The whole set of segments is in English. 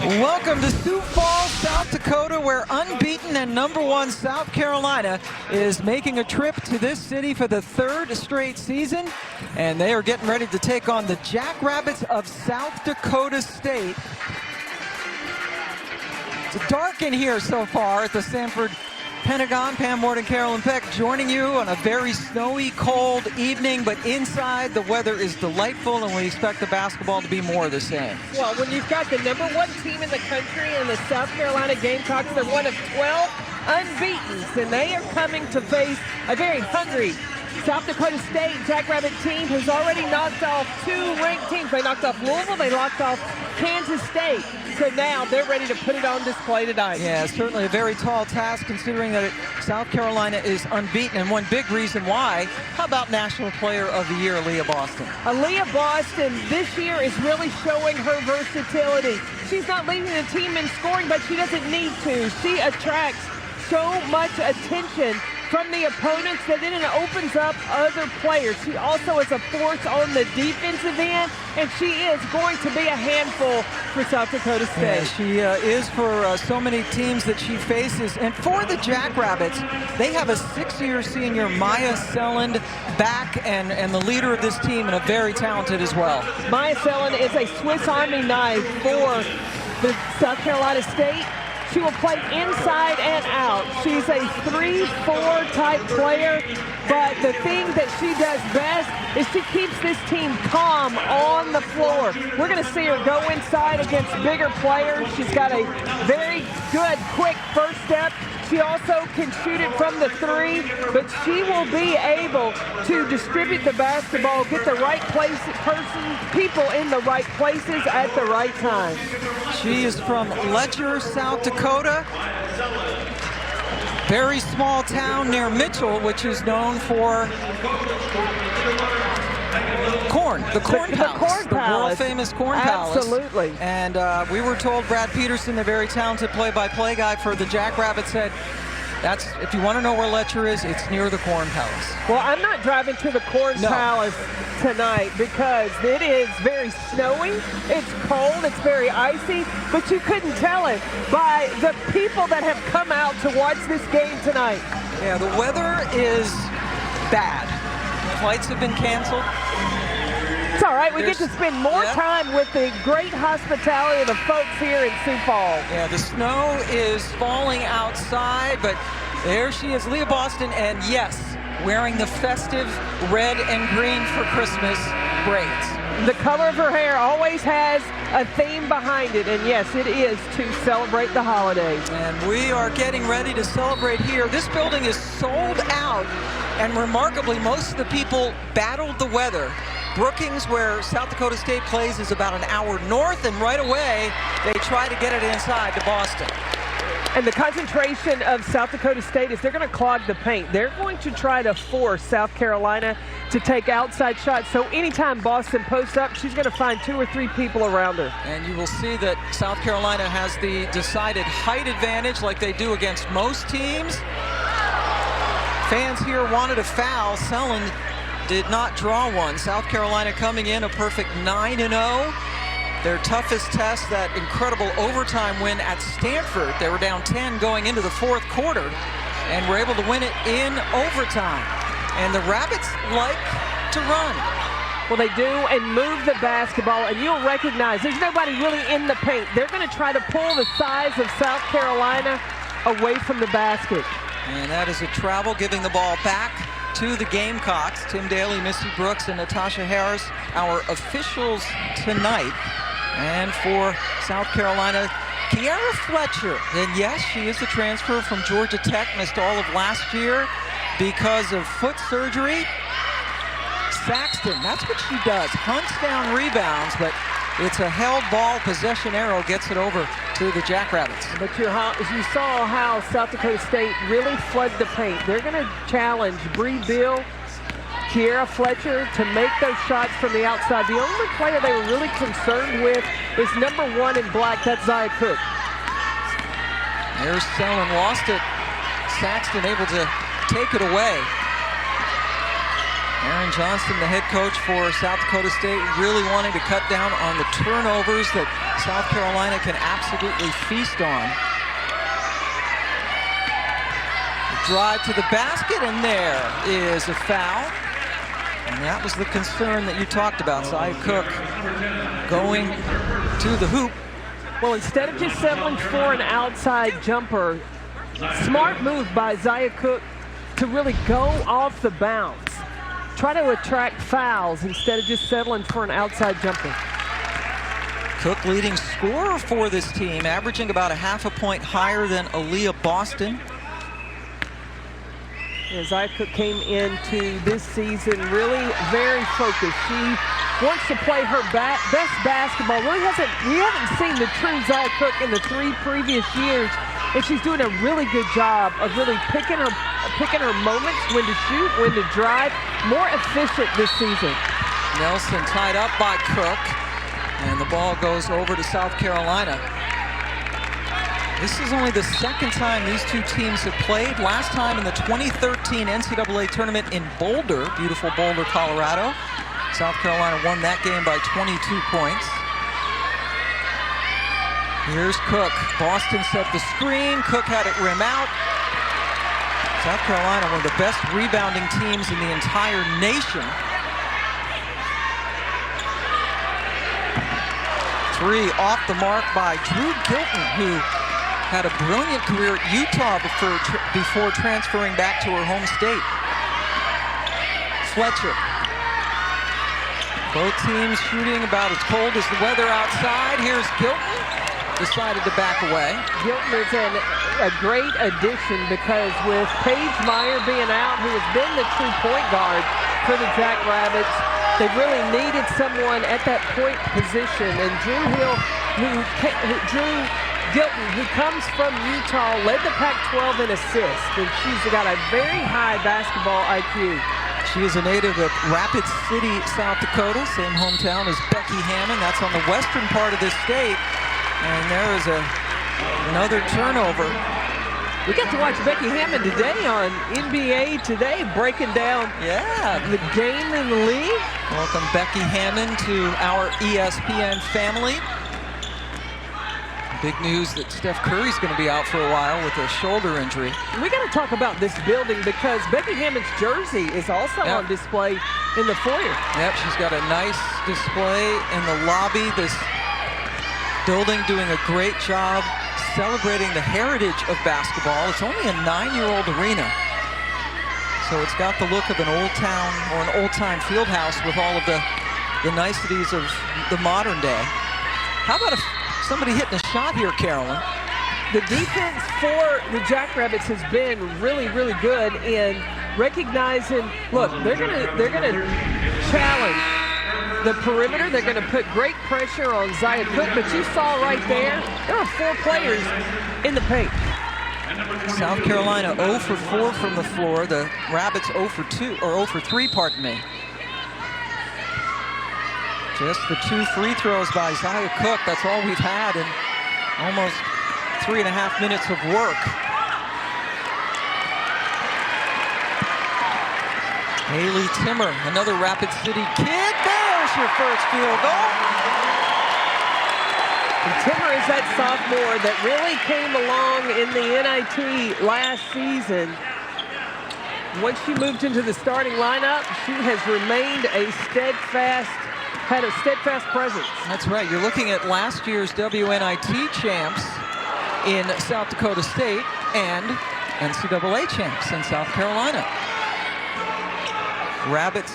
Welcome to Sioux Falls, South Dakota, where unbeaten and #1 South Carolina is making a trip to this city for the third straight season. And they are getting ready to take on the Jackrabbits of South Dakota State. It's dark in here so far at the Sanford Pentagon. Pam Ward and Carolyn Peck joining you on a very snowy, cold evening, but inside the weather is delightful, and we expect the basketball to be more of the same. Well, when you've got the #1 team in the country and the South Carolina Gamecocks, they're one of 12 unbeatens, and they are coming to face a very hungry South Dakota State Jackrabbit team who's already knocked off 2 ranked teams. They knocked off Louisville, they knocked off Kansas State. So now they're ready to put it on display tonight. Yeah, certainly a very tall task considering that South Carolina is unbeaten. And one big reason why, how about National Player of the Year, Leah Boston? Leah Boston this year is really showing her versatility. She's not leading the team in scoring, but she doesn't need to. She attracts so much attention from the opponents that then it opens up other players. She also is a force on the defensive end, and she is going to be a handful for South Dakota State. Yeah, she is for so many teams that she faces. And for the Jackrabbits, they have a 6-year senior, Maya Selland, back and the leader of this team, and a very talented as well. Maya Selland is a Swiss Army knife for the South Carolina State. She will play inside and out. She's a 3-4 type player, but the thing that she does best is she keeps this team calm on the floor. We're going to see her go inside against bigger players. She's got a very good, quick first step. She also can shoot it from the 3, but she will be able to distribute the basketball, get the right people in the right places at the right time. She is from Letcher, South Dakota. Very small town near Mitchell, which is known for corn, the Corn Palace, the world-famous Corn Palace. Absolutely. And we were told Brad Peterson, the very talented play-by-play guy for the Jackrabbits, said, "That's, if you want to know where Letcher is, it's near the Corn Palace." Well, I'm not driving to the Corn Palace tonight because it is very snowy, it's cold, it's very icy, but you couldn't tell it by the people that have come out to watch this game tonight. Yeah, the weather is bad. Flights have been canceled. It's all right. We get to spend more time with the great hospitality of the folks here in Sioux Falls. Yeah, the snow is falling outside, but there she is, Leah Boston, and yes, wearing the festive red and green for Christmas braids. The color of her hair always has a theme behind it, and yes, it is to celebrate the holidays. And we are getting ready to celebrate here. This building is sold out, and remarkably, most of the people battled the weather. Brookings, where South Dakota State plays, is about an hour north, and right away they try to get it inside to Boston. And the concentration of South Dakota State is they're going to clog the paint. They're going to try to force South Carolina to take outside shots. So anytime Boston posts up, she's going to find 2 or 3 people around her. And you will see that South Carolina has the decided height advantage like they do against most teams. Fans here wanted a foul. Selland did not draw one. South Carolina coming in a perfect 9-0. Their toughest test, that incredible overtime win at Stanford. They were down 10 going into the 4th quarter and were able to win it in overtime. And the Rabbits like to run. Well, they do, and move the basketball, and you'll recognize there's nobody really in the paint. They're going to try to pull the size of South Carolina away from the basket. And that is a travel, giving the ball back to the Gamecocks. Tim Daly, Missy Brooks, and Natasha Harris, our officials tonight. And for South Carolina, Kiara Fletcher. And yes, she is a transfer from Georgia Tech, missed all of last year because of foot surgery. Saxton, that's what she does, hunts down rebounds, but it's a held ball, possession arrow, gets it over to the Jackrabbits. But you saw how South Dakota State really flood the paint. They're going to challenge Bree Bill, Kiara Fletcher to make those shots from the outside. The only player they were really concerned with is #1 in black, that's Zia Cook. There's Selland, lost it. Saxton able to take it away. Aaron Johnston, the head coach for South Dakota State, really wanting to cut down on the turnovers that South Carolina can absolutely feast on. The drive to the basket, and there is a foul. And that was the concern that you talked about. Zia Cook going to the hoop. Well, instead of just settling for an outside jumper, smart move by Zia Cook to really go off the bounce. Try to attract fouls instead of just settling for an outside jumper. Cook leading scorer for this team, averaging about a half a point higher than Aaliyah Boston. Zia Cook came into this season really very focused. She wants to play her best basketball. We haven't seen the true Zia Cook in the 3 previous years, and she's doing a really good job of really picking her moments, when to shoot, when to drive. More efficient this season. Nelson tied up by Cook, and the ball goes over to South Carolina. This is only the second time these two teams have played. Last time in the 2013 NCAA tournament in Boulder, beautiful Boulder, Colorado. South Carolina won that game by 22 points. Here's Cook. Boston set the screen. Cook had it rim out. South Carolina, one of the best rebounding teams in the entire nation. 3 off the mark by Drew Gilton, who had a brilliant career at Utah before transferring back to her home state. Fletcher. Both teams shooting about as cold as the weather outside. Here's Gilton. Decided to back away. Gilton is a great addition because with Paige Meyer being out, who has been the true point guard for the Jackrabbits, they really needed someone at that point position. And Drew Gilton, who comes from Utah, led the Pac-12 in assists, and she's got a very high basketball IQ. She is a native of Rapid City, South Dakota, same hometown as Becky Hammond. That's on the western part of this state. And there is another turnover. We got to watch Becky Hammond today on NBA Today, breaking down the game in the league. Welcome Becky Hammond to our ESPN family. Big news that Steph Curry's going to be out for a while with a shoulder injury. We got to talk about this building because Becky Hammond's jersey is also on display in the foyer. Yep, she's got a nice display in the lobby. This building doing a great job celebrating the heritage of basketball. It's only a 9-year-old arena, so it's got the look of an old town or an old-time field house with all of the niceties of the modern day. How about somebody hitting a shot here, Carolyn? The defense for the Jackrabbits has been really, really good in recognizing, look, they're gonna challenge the perimeter. They're going to put great pressure on Zia Cook, but you saw right there are 4 players in the paint. South Carolina 0 for 4 from the floor. The Rabbits 0 for 3, pardon me. Just the 2 free throws by Zia Cook. That's all we've had in almost 3.5 minutes of work. Haley Timmer, another Rapid City kid. There's your first field goal. And Timmer is that sophomore that really came along in the NIT last season. Once she moved into the starting lineup, she has remained had a steadfast presence. That's right. You're looking at last year's WNIT champs in South Dakota State and NCAA champs in South Carolina. Rabbits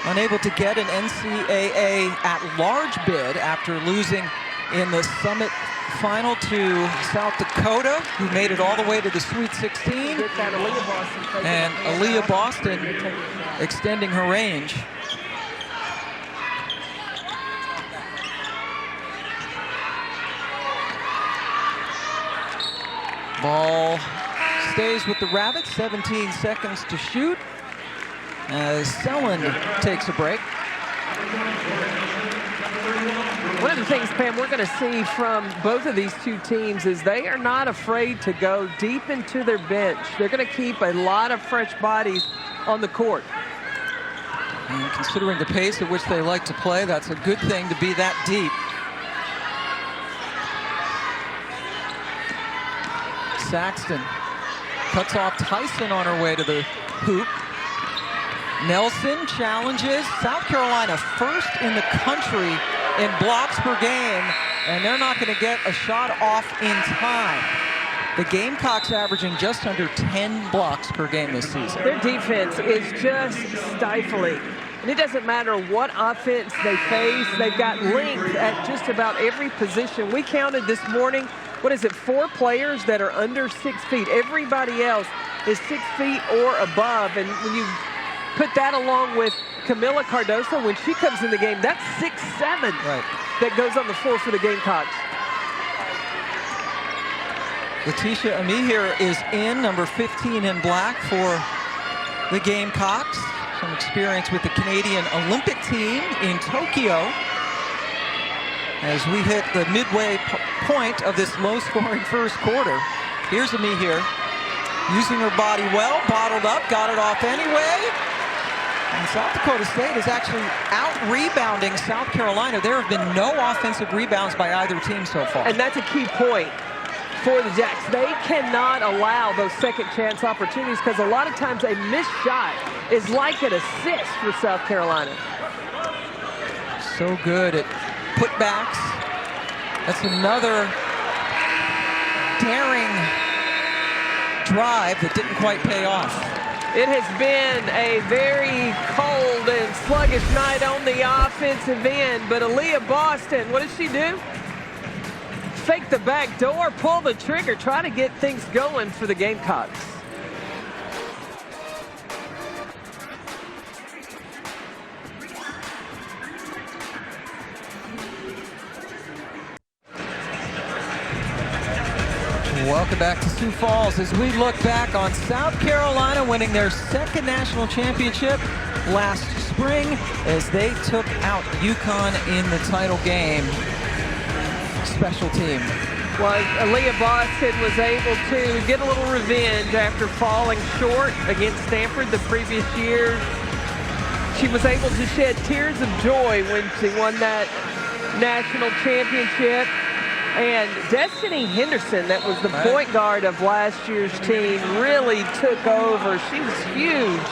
unable to get an NCAA at-large bid after losing in the Summit final to South Dakota, who made it all the way to the Sweet 16. And Aaliyah Boston extending her range. Ball stays with the Rabbits, 17 seconds to shoot as Selland takes a break. One of the things, Pam, we're going to see from both of these two teams is they are not afraid to go deep into their bench. They're going to keep a lot of fresh bodies on the court. And considering the pace at which they like to play, that's a good thing to be that deep. Saxton cuts off Tyson on her way to the hoop. Nelson challenges. South Carolina first in the country in blocks per game, and they're not going to get a shot off in time. The Gamecocks averaging just under 10 blocks per game this season. Their defense is just stifling. And it doesn't matter what offense they face. They've got length at just about every position. We counted this morning, 4 players that are under 6 feet. Everybody else is 6 feet or above. And when you put that along with Camila Cardoso, when she comes in the game, that's 6'7" right, that goes on the floor for the Gamecocks. Letitia Amihir is in, number 15 in black for the Gamecocks. Some experience with the Canadian Olympic team in Tokyo. As we hit the midway point of this low-scoring first quarter. Here's Amihir, using her body well, bottled up, got it off anyway. And South Dakota State is actually out-rebounding South Carolina. There have been no offensive rebounds by either team so far. And that's a key point for the Jacks. They cannot allow those second chance opportunities because a lot of times a missed shot is like an assist for South Carolina. So good at putbacks. That's another daring drive that didn't quite pay off. It has been a very cold and sluggish night on the offensive end, but Aaliyah Boston, what does she do? Fake the back door, pull the trigger, try to get things going for the Gamecocks. Welcome back to Sioux Falls as we look back on South Carolina winning their second national championship last spring as they took out UConn in the title game. Special team. Well, Aaliyah Boston was able to get a little revenge after falling short against Stanford the previous year. She was able to shed tears of joy when she won that national championship. And Destiny Henderson, that was the point guard of last year's team, really took over. She was huge,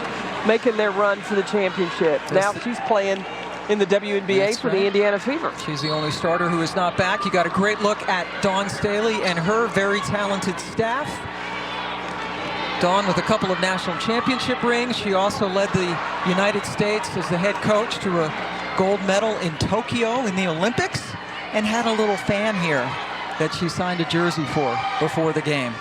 making their run for the championship. Now she's playing in the WNBA for the Indiana Fever. She's the only starter who is not back. You got a great look at Dawn Staley and her very talented staff. Dawn with a couple of national championship rings. She also led the United States as the head coach to a gold medal in Tokyo in the Olympics, and had a little fan here that she signed a jersey for before the game.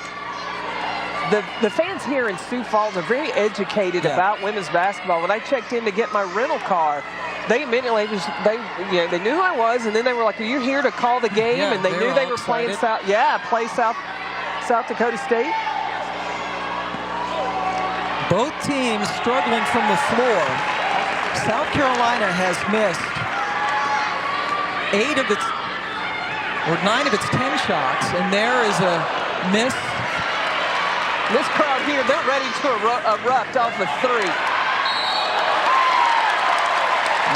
The fans here in Sioux Falls are very educated about women's basketball. When I checked in to get my rental car, they immediately they knew who I was, and then they were like, "Are you here to call the game?" Yeah, and they knew they were playing South Dakota State. Both teams struggling from the floor. South Carolina has missed 9 of its 10 shots, and there is a miss. This crowd here, they're ready to erupt off the 3.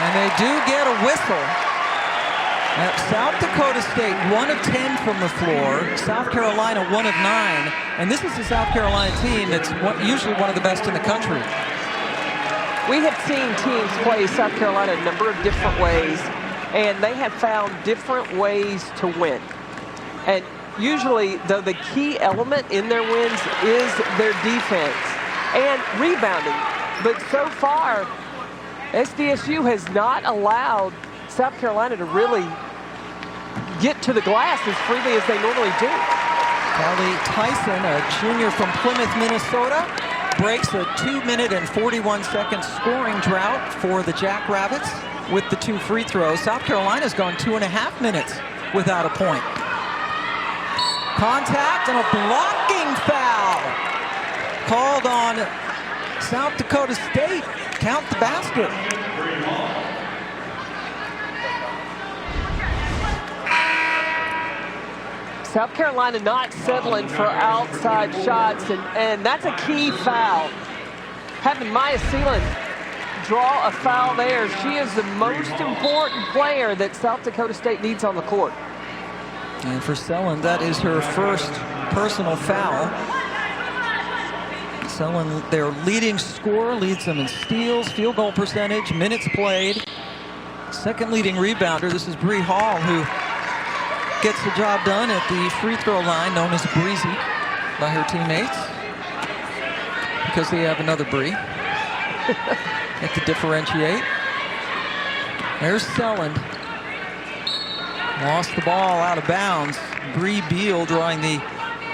And they do get a whistle. South Dakota State, 1 of 10 from the floor. South Carolina, 1 of 9. And this is the South Carolina team that's usually one of the best in the country. We have seen teams play South Carolina a number of different ways, and they have found different ways to win. And usually, though, the key element in their wins is their defense and rebounding. But so far, SDSU has not allowed South Carolina to really get to the glass as freely as they normally do. Callie Tyson, a junior from Plymouth, Minnesota, breaks a 2-minute and 41-second scoring drought for the Jackrabbits with the 2 free throws. South Carolina's gone 2.5 minutes without a point. Contact and a blocking foul called on South Dakota State. Count the basket. South Carolina not settling for outside shots, and that's a key foul. Having Maya Seelan draw a foul there. She is the most important player that South Dakota State needs on the court. And for Selland, that is her first personal foul. Selland, their leading scorer, leads them in steals, field goal percentage, minutes played. Second leading rebounder, this is Bree Hall, who gets the job done at the free throw line, known as Breezy by her teammates, because they have another Bree. Have to differentiate. There's Selland. Lost the ball out of bounds. Bree Beal drawing the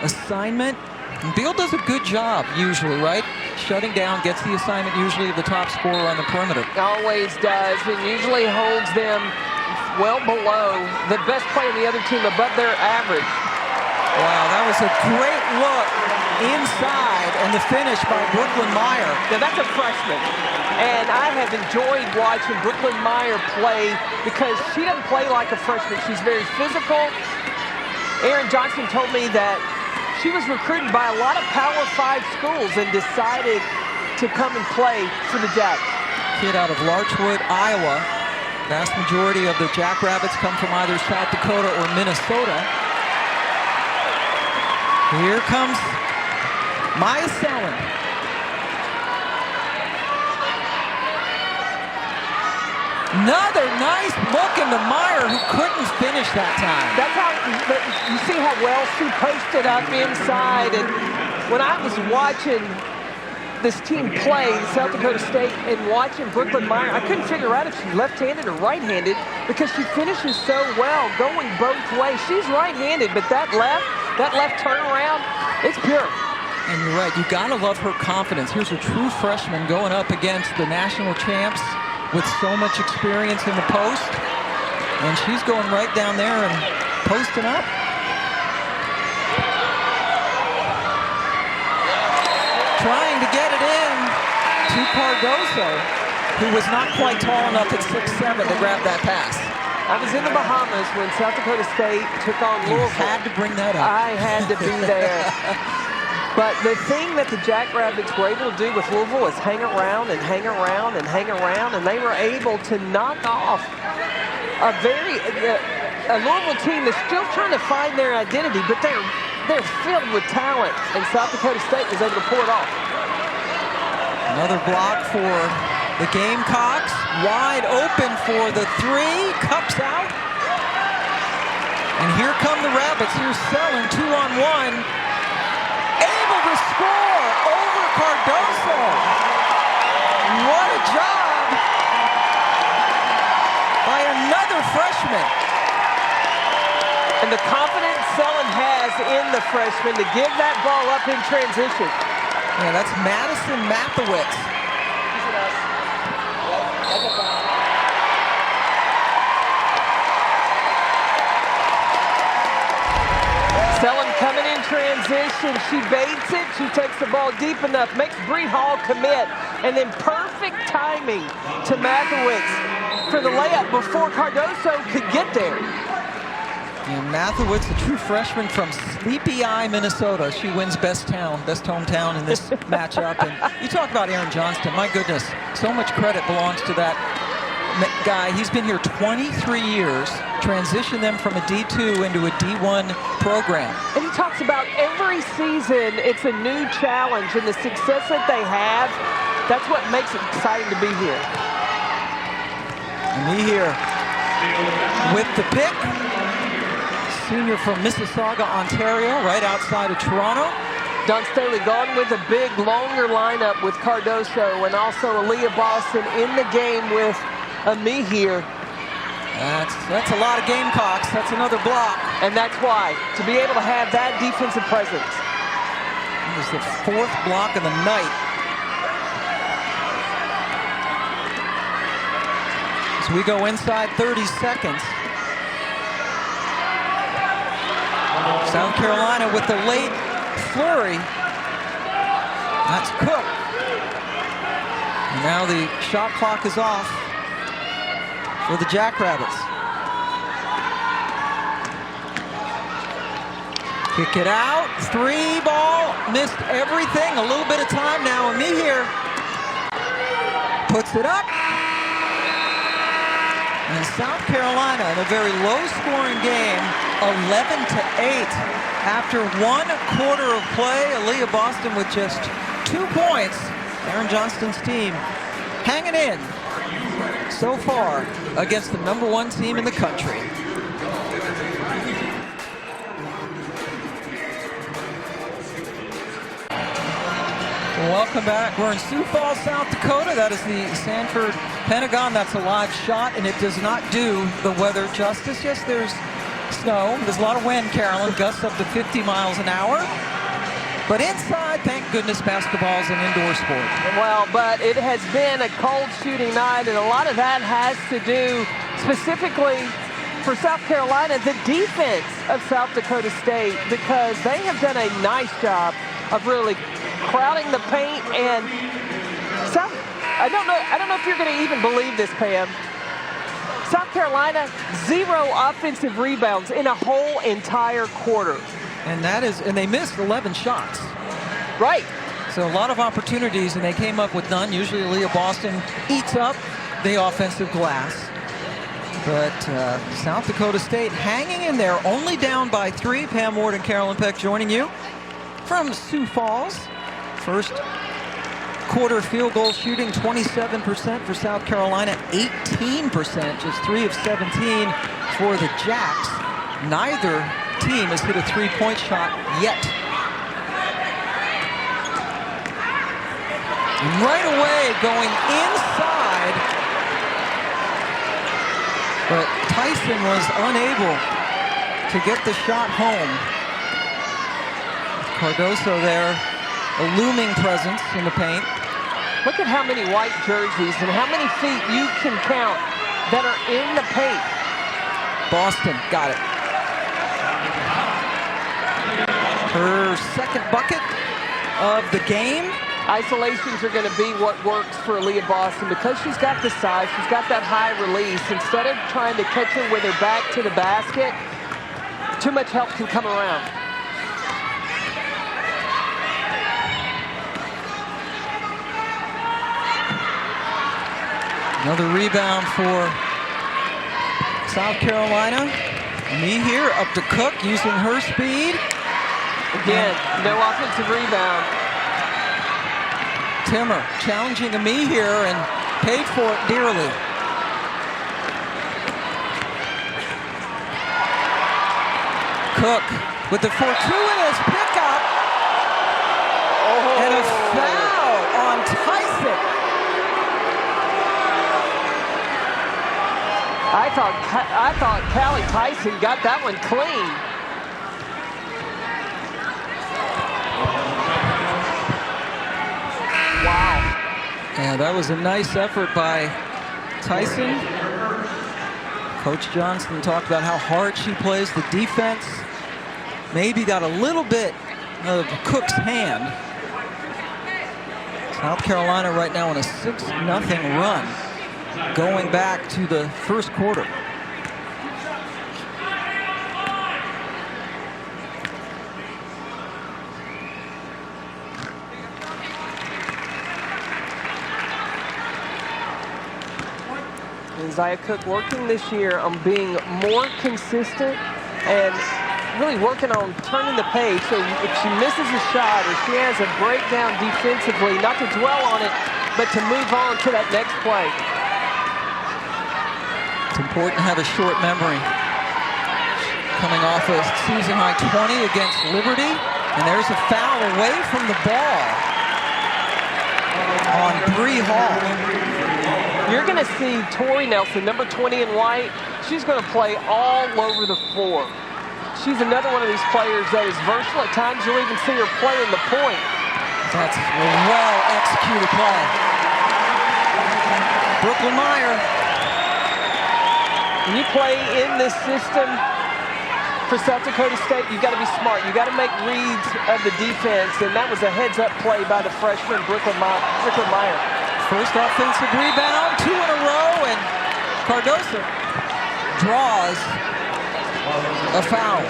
assignment. And Beal does a good job usually, right? Shutting down, gets the assignment usually of the top scorer on the perimeter. Always does, and usually holds them well below the best player on the other team, above their average. Wow, that was a great look inside, and the finish by Brooklyn Meyer. Now that's a freshman, and I have enjoyed watching Brooklyn Meyer play because she doesn't play like a freshman. She's very physical. Aaron Johnson told me that she was recruited by a lot of Power 5 schools and decided to come and play for the Jacks. Kid out of Larchwood, Iowa. Vast majority of the Jackrabbits come from either South Dakota or Minnesota. Here comes Maya Selland. Another nice look into Meyer, who couldn't finish that time. That's how you see how well she posted up inside. And when I was watching this team play, South Dakota State, and watching Brooklyn Meyer, I couldn't figure out if she's left-handed or right-handed because she finishes so well going both ways. She's right-handed, but that left turnaround, it's pure. And you're right, you gotta love her confidence. Here's a true freshman going up against the national champs with so much experience in the post. And she's going right down there and posting up. Trying to get it in to Cardoso, who was not quite tall enough at 6'7" to grab that pass. I was in the Bahamas when South Dakota State took on Louisville. You had to bring that up. I had to be there. But the thing that the Jackrabbits were able to do with Louisville is hang around and hang around and hang around, and they were able to knock off a Louisville team that's still trying to find their identity, but they're filled with talent, and South Dakota State was able to pull it off. Another block for the Gamecocks, wide open for the three, cups out. And here come the Rabbits. Here's Selland, 2-on-1. Able to score over Cardoso. What a job by another freshman. And the confidence Selland has in the freshman to give that ball up in transition. Yeah, that's Madison Mathewitz. Selland coming in transition. She baits it. She takes the ball deep enough, makes Bree Hall commit, and then perfect timing to Mathewitz for the layup before Cardoso could get there. And Mathewitz, a true freshman from Sleepy Eye, Minnesota. She wins best hometown in this matchup. And you talk about Aaron Johnston. My goodness, so much credit belongs to that guy. He's been here 23 years, transitioned them from a D2 into a D1 program. And he talks about every season it's a new challenge, and the success that they have, that's what makes it exciting to be here. And me here with the pick. Senior from Mississauga, Ontario, right outside of Toronto. Don Staley gone with a big, longer lineup with Cardoso and also Aaliyah Boston in the game with me here. That's a lot of Gamecocks. That's another block. And that's why, to be able to have that defensive presence. It was the fourth block of the night. So we go inside 30 seconds. South Carolina with the late flurry. That's Cook. And now the shot clock is off for the Jackrabbits. Kick it out. Three ball. Missed everything. A little bit of time now. And me here puts it up. And South Carolina in a very low-scoring game, 11-8. After 1 quarter of play, Aaliyah Boston with just 2 points. Aaron Johnston's team hanging in so far against the #1 team in the country. Welcome back. We're in Sioux Falls, South Dakota. That is the Sanford Pentagon. That's a live shot, and it does not do the weather justice. Yes, there's snow. There's a lot of wind, Carolyn. Gusts up to 50 miles an hour. But inside, thank goodness, basketball is an indoor sport. Well, but it has been a cold shooting night, and a lot of that has to do specifically for South Carolina, the defense of South Dakota State, because they have done a nice job of really crowding the paint. And I don't know if you're going to even believe this, Pam. South Carolina, 0 offensive rebounds in a whole entire quarter. And they missed 11 shots. Right. So a lot of opportunities, and they came up with none. Usually Aaliyah Boston eats up the offensive glass. But South Dakota State hanging in there, only down by 3. Pam Ward and Carolyn Peck joining you from Sioux Falls. First quarter field goal shooting, 27% for South Carolina, 18%, just 3 of 17 for the Jacks. Neither team has hit a 3-point shot yet. And right away going inside, but Tyson was unable to get the shot home. Cardoso there, a looming presence in the paint. Look at how many white jerseys and how many feet you can count that are in the paint. Boston got it. Her second bucket of the game. Isolations are going to be what works for Aaliyah Boston because she's got the size, she's got that high release. Instead of trying to catch her with her back to the basket, too much help can come around. Another rebound for South Carolina. Me here up to Cook using her speed. Again, no offensive rebound. Timmer challenging a me here and paid for it dearly. Cook with the fortuitous pickup. And a foul on Tyson. I thought Callie Tyson got that one clean. Wow. Yeah, that was a nice effort by Tyson. Coach Johnston talked about how hard she plays the defense. Maybe got a little bit of Cook's hand. South Carolina right now on a 6-0 run, going back to the first quarter. Zia Cook working this year on being more consistent and really working on turning the page. So if she misses a shot or she has a breakdown defensively, not to dwell on it, but to move on to that next play. It's important to have a short memory. Coming off a season-high 20 against Liberty, and there's a foul away from the ball on Bree Hall. You're going to see Tori Nelson, number 20 in white. She's going to play all over the floor. She's another one of these players that is versatile. At times, you'll even see her playing the point. That's a well-executed play. Brooklyn Meyer. When you play in this system for South Dakota State, you've got to be smart. You've got to make reads of the defense, and that was a heads-up play by the freshman Brooklyn Meyer. First offensive rebound, 2 in a row, and Cardoso draws a foul.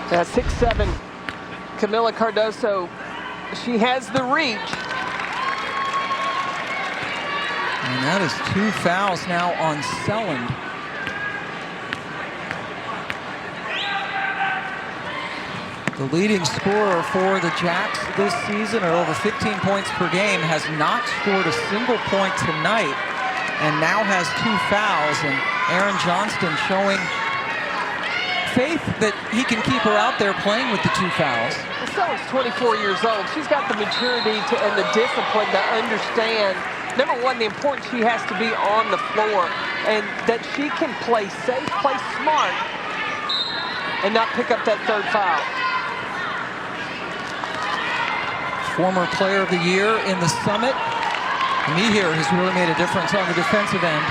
6'7", Camila Cardoso. She has the reach. And that is 2 fouls now on Selland. The leading scorer for the Jacks this season at over 15 points per game has not scored a single point tonight and now has 2 fouls. And Aaron Johnston showing faith that he can keep her out there playing with the 2 fouls. Selland's 24 years old. She's got the maturity and the discipline to understand, number one, the importance she has to be on the floor and that she can play safe, play smart, and not pick up that 3rd foul. Former player of the year in the Summit. Mihir has really made a difference on the defensive end.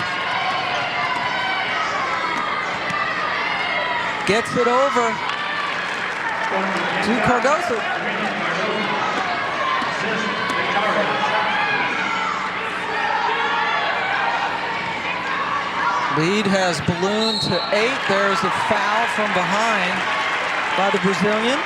Gets it over to Cardoso. Lead has ballooned to 8. There's a foul from behind by the Brazilian.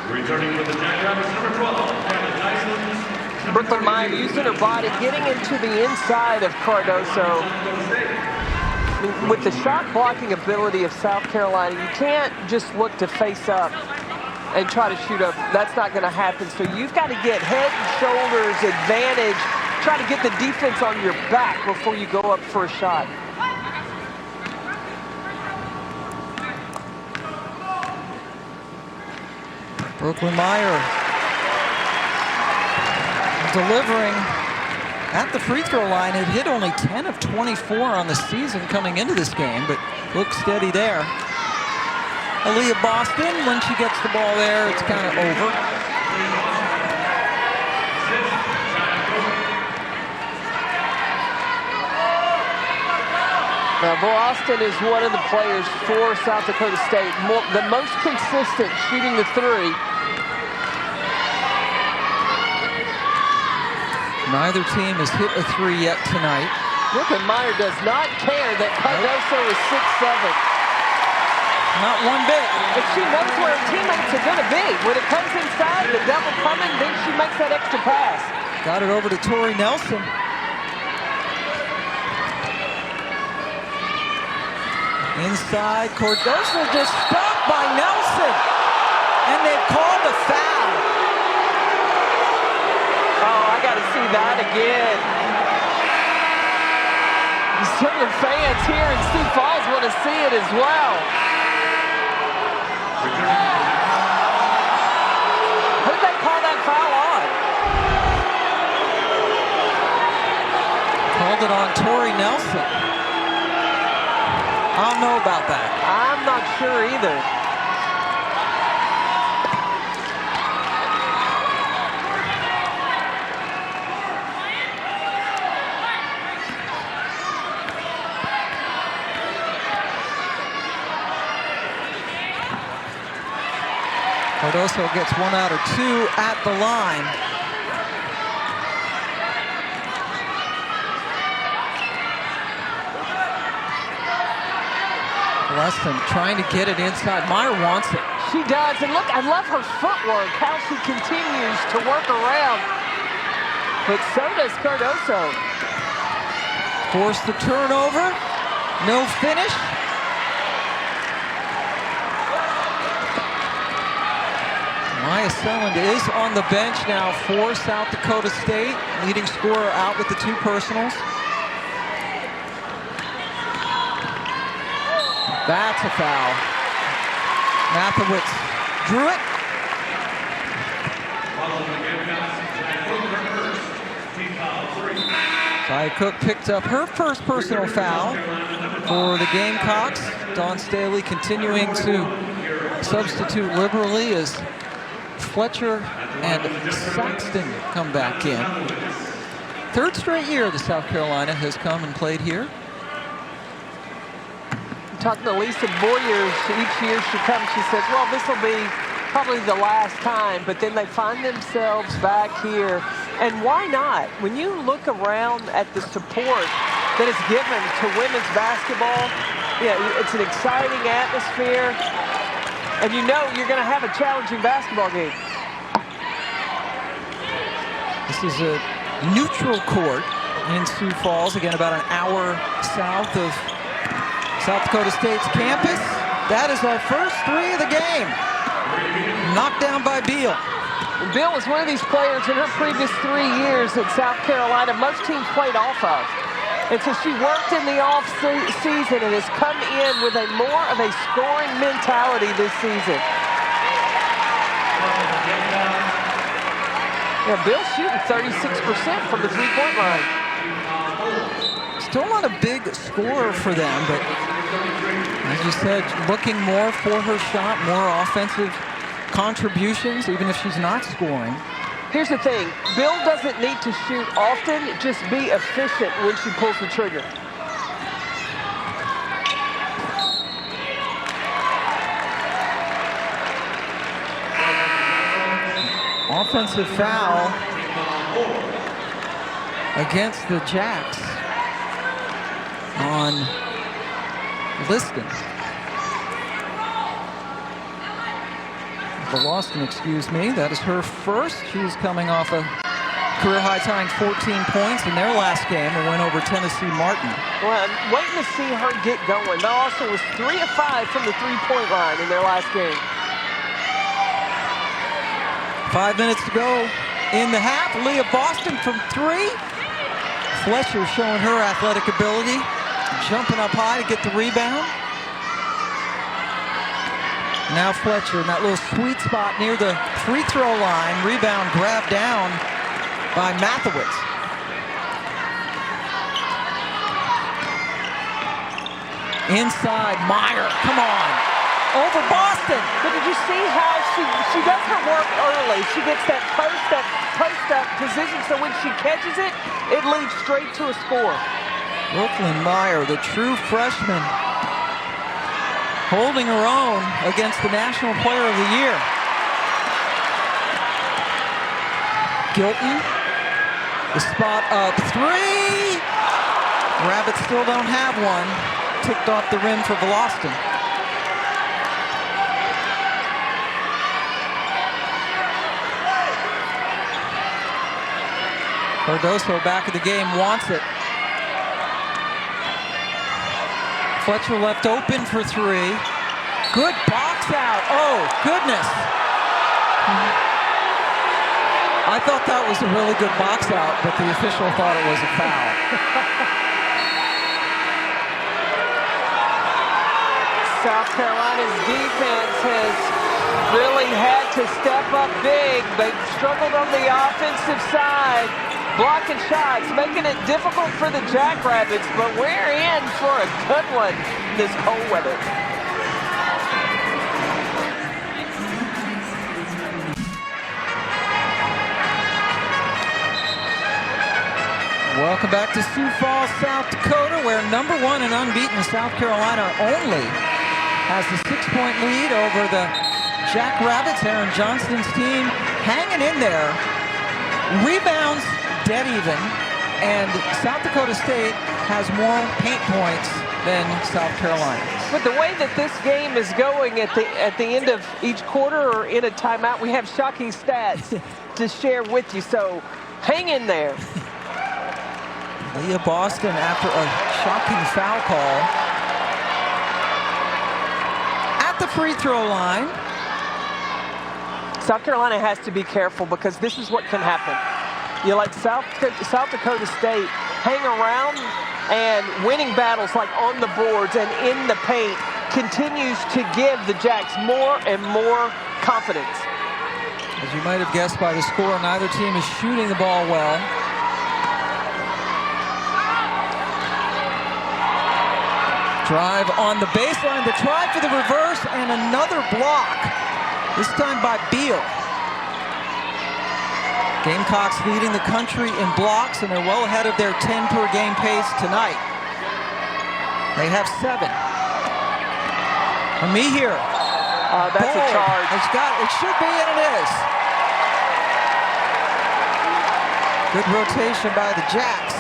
Returning with the Jackrabbits, number 12, Brooklyn Meyer using her body, getting into the inside of Cardoso. With the shot blocking ability of South Carolina, you can't just look to face up and try to shoot up. That's not going to happen. So you've got to get head and shoulders advantage, try to get the defense on your back before you go up for a shot. Brooklyn Meyer delivering at the free throw line. It hit only 10 of 24 on the season coming into this game, but looks steady there. Aaliyah Boston, when she gets the ball there, it's kind of over. Now, Boston is one of the players for South Dakota State, the most consistent shooting the 3. Neither team has hit a 3 yet tonight. Brooklyn Meyer does not care that Cardoso is 6'7". Not one bit. But she knows where her teammates are going to be. When it comes inside, the double coming, then she makes that extra pass. Got it over to Tori Nelson. Inside, Cardoso just stopped by Nelson. And they've called a foul. Oh, I got to see that again. Some of the fans here in Sioux Falls want to see it as well. Who did they call that foul on? Called it on Tori Nelson. I don't know about that. I'm not sure either. Cardoso gets 1 out of 2 at the line. Weston trying to get it inside. Meyer wants it. She does, and look, I love her footwork, how she continues to work around. But so does Cardoso. Forced the turnover. No finish. Maya Selland is on the bench now for South Dakota State. Leading scorer out with the 2 personals. That's a foul. Mathewitz drew it. Ty Cook picked up her first personal foul for the Gamecocks. Dawn Staley continuing to substitute liberally as Fletcher and Saxton come back in. 3rd straight year that South Carolina has come and played here. Talking to Lisa Boyers, each year she comes, she says, well, this will be probably the last time, but then they find themselves back here. And why not? When you look around at the support that is given to women's basketball. Yeah, it's an exciting atmosphere, and you know you're going to have a challenging basketball game. This is a neutral court in Sioux Falls, again about an hour south of South Dakota State's campus. That is our first three of the game. Knocked down by Beal. Beal was one of these players in her previous 3 years at South Carolina most teams played off of. And so she worked in the off season and has come in with a more of a scoring mentality this season. Yeah, Bill's shooting 36% from the three-point line. Still not a big scorer for them, but as you said, looking more for her shot, more offensive contributions, even if she's not scoring. Here's the thing, Bill doesn't need to shoot often, just be efficient when she pulls the trigger. Offensive foul against the Jacks on Liston. Boston, excuse me. That is her first. She's coming off a career-high tying 14 points in their last game, a win over Tennessee Martin. Well, I'm waiting to see her get going. Boston was 3 of 5 from the three-point line in their last game. 5 minutes to go in the half. Leah Boston from 3. Fletcher showing her athletic ability, jumping up high to get the rebound. Now Fletcher in that little sweet spot near the free throw line. Rebound grabbed down by Mathewitz. Inside, Meyer, come on. Over Boston. But did you see how she does her work early? She gets that post-up position, so when she catches it, it leads straight to a score. Brooklyn Meyer, the true freshman, holding her own against the National Player of the Year. Gilton, the spot up 3. Rabbits still don't have one. Ticked off the rim for Veloston. Cardoso back of the game wants it. Fletcher left open for 3. Good box out. Oh, goodness. I thought that was a really good box out, but the official thought it was a foul. South Carolina's defense has really had to step up big. They've struggled on the offensive side, blocking shots, making it difficult for the Jackrabbits, but we're in for a good one this cold weather. Welcome back to Sioux Falls, South Dakota, where #1 and unbeaten South Carolina only has the 6-point lead over the Jackrabbits. Aaron Johnston's team hanging in there. Rebounds dead even, and South Dakota State has more paint points than South Carolina. But the way that this game is going at the end of each quarter or in a timeout, we have shocking stats to share with you, so hang in there. Leah Boston after a shocking foul call at the free throw line. South Carolina has to be careful because this is what can happen. You let South Dakota State hang around, and winning battles like on the boards and in the paint continues to give the Jacks more and more confidence. As you might have guessed by the score, neither team is shooting the ball well. Drive on the baseline, the try for the reverse, and another block, this time by Beal. Gamecocks leading the country in blocks, and they're well ahead of their 10 per game pace tonight. They have 7. Me here. That's a charge. It should be, and it is. Good rotation by the Jacks.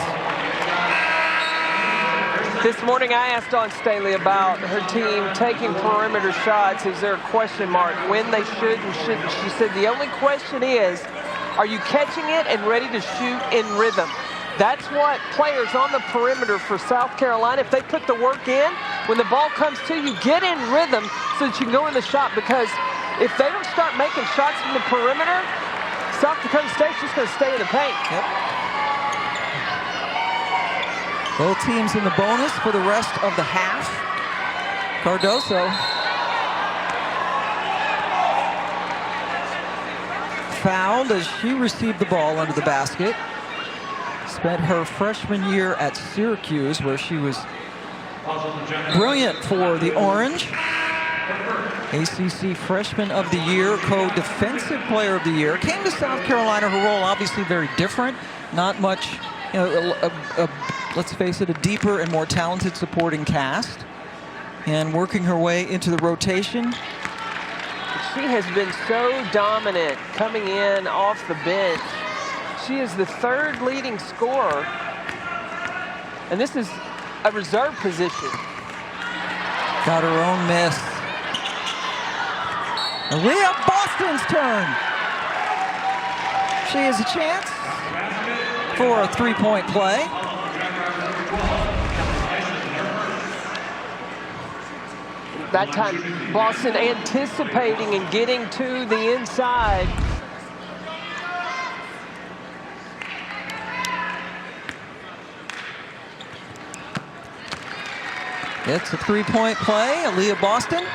This morning I asked Dawn Staley about her team taking perimeter shots. Is there a question mark when they should and shouldn't? She said the only question is, are you catching it and ready to shoot in rhythm? That's what players on the perimeter for South Carolina, if they put the work in, when the ball comes to you, get in rhythm so that you can go in the shot, because if they don't start making shots from the perimeter, South Dakota State's just going to stay in the paint. Yep. Both teams in the bonus for the rest of the half. Cardoso fouled as she received the ball under the basket. Spent her freshman year at Syracuse, where she was brilliant for the Orange. ACC Freshman of the Year, co-defensive player of the year. Came to South Carolina, her role obviously very different. Not much, you know, let's face it, a deeper and more talented supporting cast. And working her way into the rotation. She has been so dominant coming in off the bench. She is the third leading scorer. And this is a reserve position. Got her own miss. Leah Boston's turn. She has a chance for a three-point play. That time, Boston anticipating and getting to the inside. It's a three-point play. Aaliyah Boston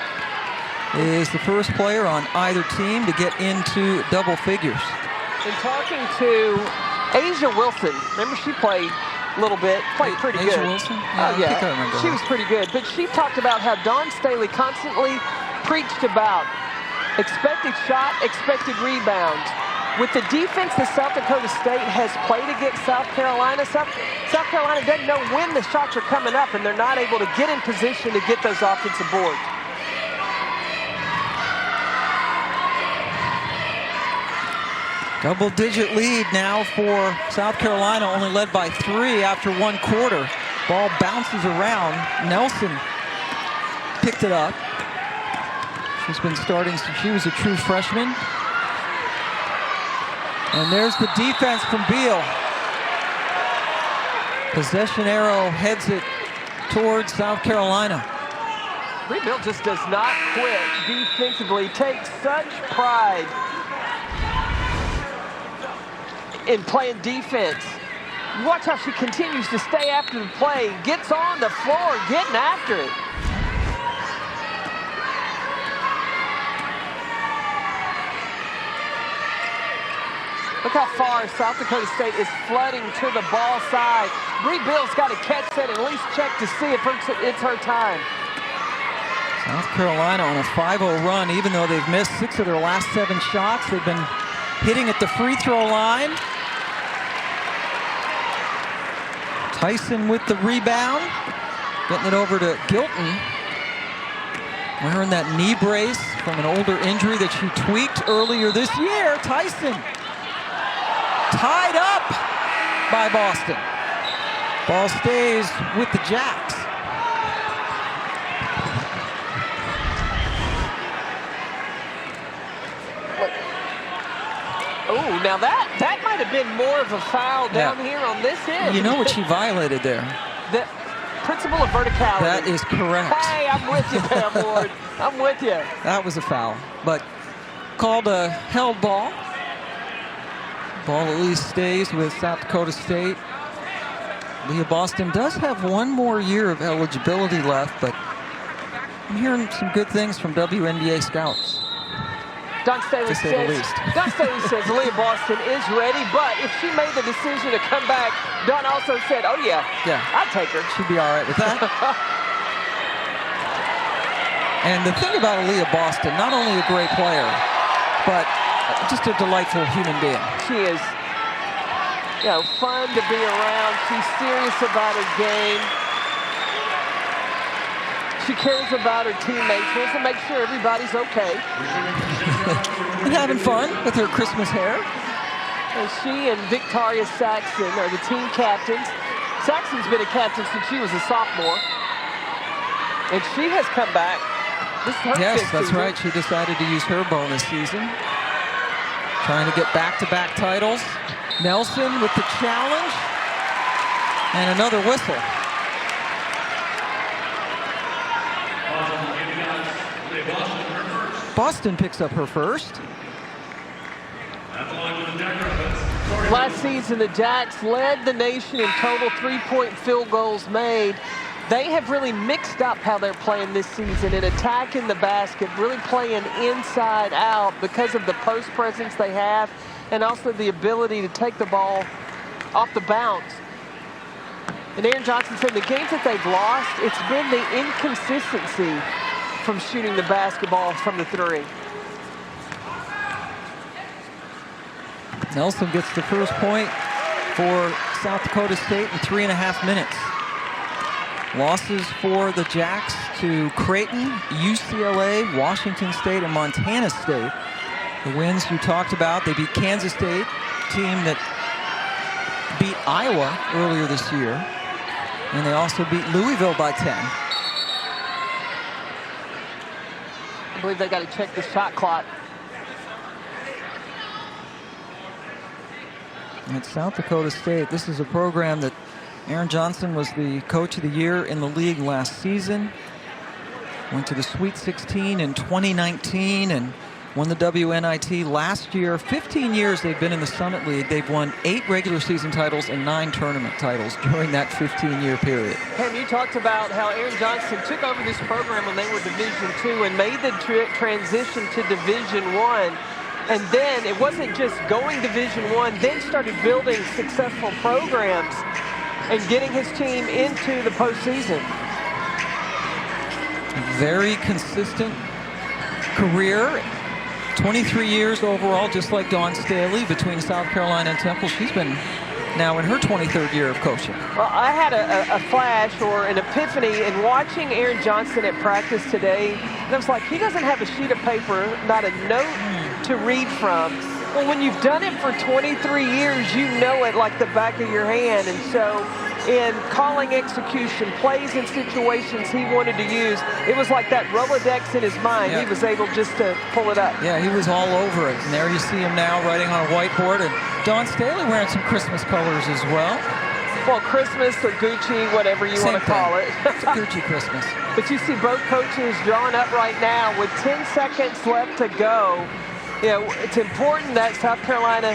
is the first player on either team to get into double figures. In talking to Asia Wilson, remember she played a little bit, played pretty Asia good. Wilson? Yeah, I think I remember she her. was pretty good. But she talked about how Dawn Staley constantly preached about expected shot, expected rebound. With the defense that South Dakota State has played against South Carolina, South Carolina doesn't know when the shots are coming up, and they're not able to get in position to get those offensive boards. Double-digit lead now for South Carolina, only led by 3 after 1 quarter. Ball bounces around. Nelson picked it up. She's been starting since she was a true freshman. And there's the defense from Beal. Possession arrow heads it towards South Carolina. Beal just does not quit defensively. Takes such pride in playing defense. Watch how she continues to stay after the play, gets on the floor, getting after it. Look how far South Dakota State is flooding to the ball side. Beal's got to catch that and at least check to see if it's her time. South Carolina on a 5-0 run, even though they've missed 6 of their last 7 shots. They've been hitting at the free throw line. Tyson with the rebound, getting it over to Gilton. Wearing that knee brace from an older injury that she tweaked earlier this year. Tyson tied up by Boston. Ball stays with the Jacks. Oh, now that might have been more of a foul down here on this end. You know what she violated there? The principle of verticality. That is correct. Hey, I'm with you, Pam Ward. I'm with you. That was a foul, but called a held ball. Ball at least stays with South Dakota State. Leah Boston does have 1 more year of eligibility left, but I'm hearing some good things from WNBA scouts. Dawn Staley says Leah Boston is ready, but if she made the decision to come back, Dawn also said, oh yeah, I'd take her. She'd be all right with that. And the thing about Leah Boston, not only a great player, but just a delightful human being. She is, fun to be around. She's serious about her game. She cares about her teammates, wants to make sure everybody's okay. And having fun with her Christmas hair. And she and Victoria Saxon are the team captains. Saxon's been a captain since she was a sophomore. And she has come back. This is her Yes, fifth that's season. right. She decided to use her bonus season. Trying to get back-to-back titles. Nelson with the challenge. And another whistle. Boston picks up her first. Last season, the Jacks led the nation in total three-point field goals made. They have really mixed up how they're playing this season in attacking the basket, really playing inside out because of the post presence they have and also the ability to take the ball off the bounce. And Aaron Johnson said the games that they've lost, it's been the inconsistency from shooting the basketball from the three. Nelson gets the first point for South Dakota State in 3.5 minutes. Losses for the Jacks to Creighton, UCLA, Washington State, and Montana State. The wins you talked about, they beat Kansas State, team that beat Iowa earlier this year. And they also beat Louisville by 10. I believe they got to check the shot clock. At South Dakota State, this is a program that Aaron Johnson was the coach of the year in the league last season. Went to the Sweet 16 in 2019 and won the WNIT last year. 15 years they've been in the Summit League. They've won 8 regular season titles and 9 tournament titles during that 15-year period. Pam, you talked about how Aaron Johnson took over this program when they were Division II and made the transition to Division I. And then it wasn't just going Division I, then started building successful programs and getting his team into the postseason. Very consistent career. 23 years overall, just like Dawn Staley, between South Carolina and Temple. She's been now in her 23rd year of coaching. Well, I had a flash or an epiphany in watching Aaron Johnson at practice today. And I was like, he doesn't have a sheet of paper, not a note to read from. Well, when you've done it for 23 years, you know it like the back of your hand. And so in calling execution, plays and situations he wanted to use, it was like that Rolodex in his mind. Yeah. He was able just to pull it up. Yeah, he was all over it. And there you see him now writing on a whiteboard. And Dawn Staley wearing some Christmas colors as well. Well, Christmas or Gucci, whatever you want to call it. It's a Gucci Christmas. But you see both coaches drawing up right now with 10 seconds left to go. You know, it's important that South Carolina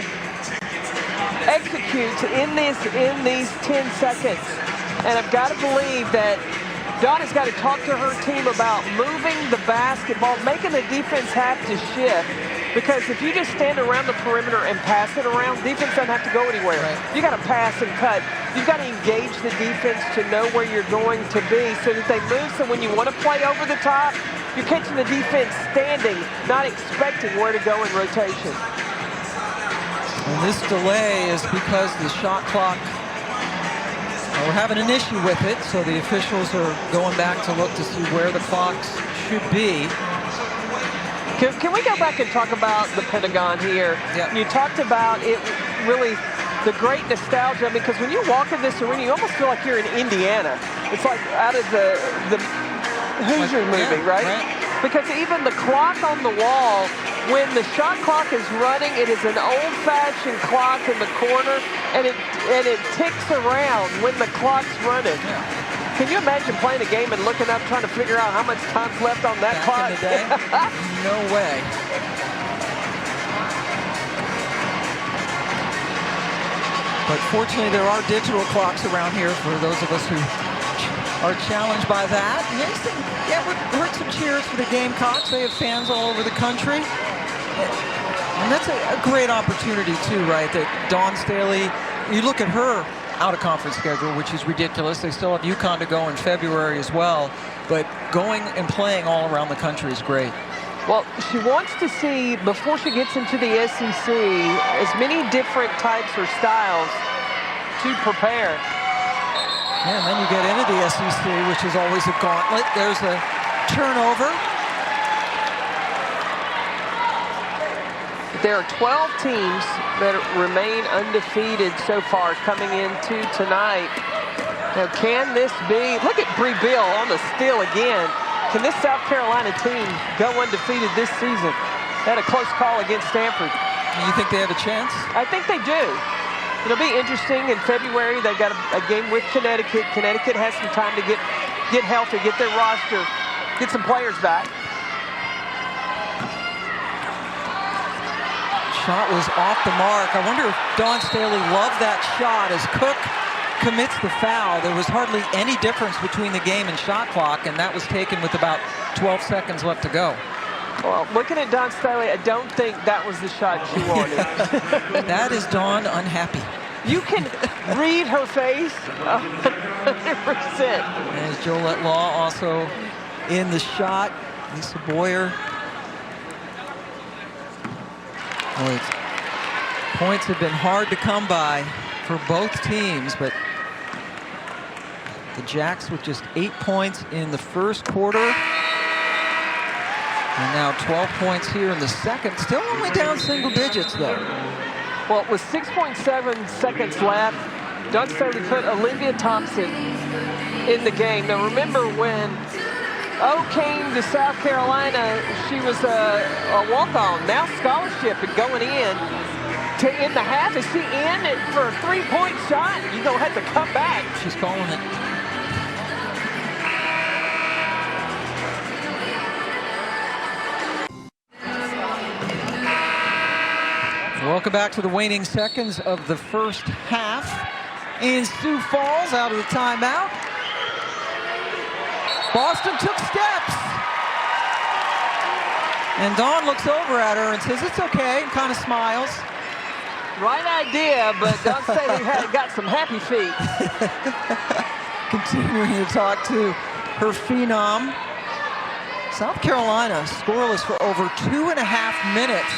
executes in these 10 seconds. And I've got to believe that Dawn has got to talk to her team about moving the basketball, making the defense have to shift. Because if you just stand around the perimeter and pass it around, defense doesn't have to go anywhere. Right. You got to pass and cut. You've got to engage the defense to know where you're going to be so that they move. So when you want to play over the top, you're catching the defense standing, not expecting where to go in rotation. And this delay is because the shot clock, we're having an issue with it, so the officials are going back to look to see where the clocks should be. Can we go back and talk about the Pentagon here? Yeah. You talked about it really, the great nostalgia, because when you walk in this arena, you almost feel like you're in Indiana. It's like out of the Hoosier movie, yeah, right? Because even the clock on the wall, when the shot clock is running, it is an old-fashioned clock in the corner, and it ticks around when the clock's running. Yeah. Can you imagine playing a game and looking up, trying to figure out how much time's left on that clock? Back in the day? No way. But fortunately, there are digital clocks around here for those of us who are challenged by that. Yeah, we heard some cheers for the Gamecocks. They have fans all over the country. And that's a great opportunity, too, right? That Dawn Staley, you look at her out-of-conference schedule, which is ridiculous. They still have UConn to go in February as well. But going and playing all around the country is great. Well, she wants to see, before she gets into the SEC, as many different types or styles to prepare. Yeah, and then you get into the SEC, which is always a gauntlet. There's a turnover. There are 12 teams that remain undefeated so far coming into tonight. Now, can this be, look at Bree Bill on the steal again. Can this South Carolina team go undefeated this season? Had a close call against Stanford. You think they have a chance? I think they do. It'll be interesting. In February, they've got a game with Connecticut. Connecticut has some time to get healthy, get their roster, get some players back. Shot was off the mark. I wonder if Dawn Staley loved that shot as Cook commits the foul. There was hardly any difference between the game and shot clock, and that was taken with about 12 seconds left to go. Well, looking at Dawn Staley, I don't think that was the shot she wanted. That is Dawn unhappy. You can read her face 100%. As Jolette Law also in the shot. Lisa Boyer. Boy, points have been hard to come by for both teams, but the Jacks with just 8 points in the first quarter. And now 12 points here in the second. Still only down single digits, though. Well, with 6.7 seconds left, Dawn Staley put Olivia Thompson in the game. Now, remember when O came to South Carolina, she was a walk-on. Now scholarship and going in the half. Is she in for a three-point shot? You're going to have to come back. She's calling it. Welcome back to the waning seconds of the first half. And Sioux Falls out of the timeout. Boston took steps. And Dawn looks over at her and says, it's okay, and kind of smiles. Right idea, but Dawn Staley got some happy feet. Continuing to talk to her phenom. South Carolina scoreless for over 2.5 minutes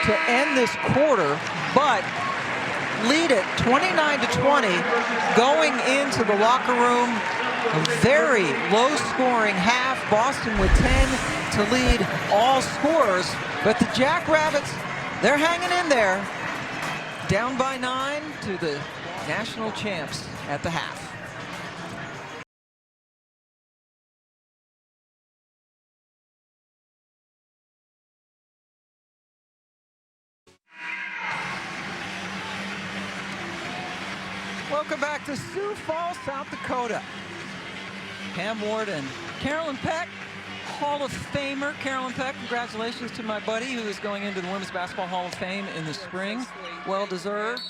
to end this quarter, but lead it 29-20 going into the locker room. A very low-scoring half. Boston with 10 to lead all scorers, but the Jackrabbits, they're hanging in there. Down by 9 to the national champs at the half. Welcome back to Sioux Falls, South Dakota. Pam Ward and Carolyn Peck, Hall of Famer. Carolyn Peck, congratulations to my buddy who is going into the Women's Basketball Hall of Fame in the spring. Well deserved.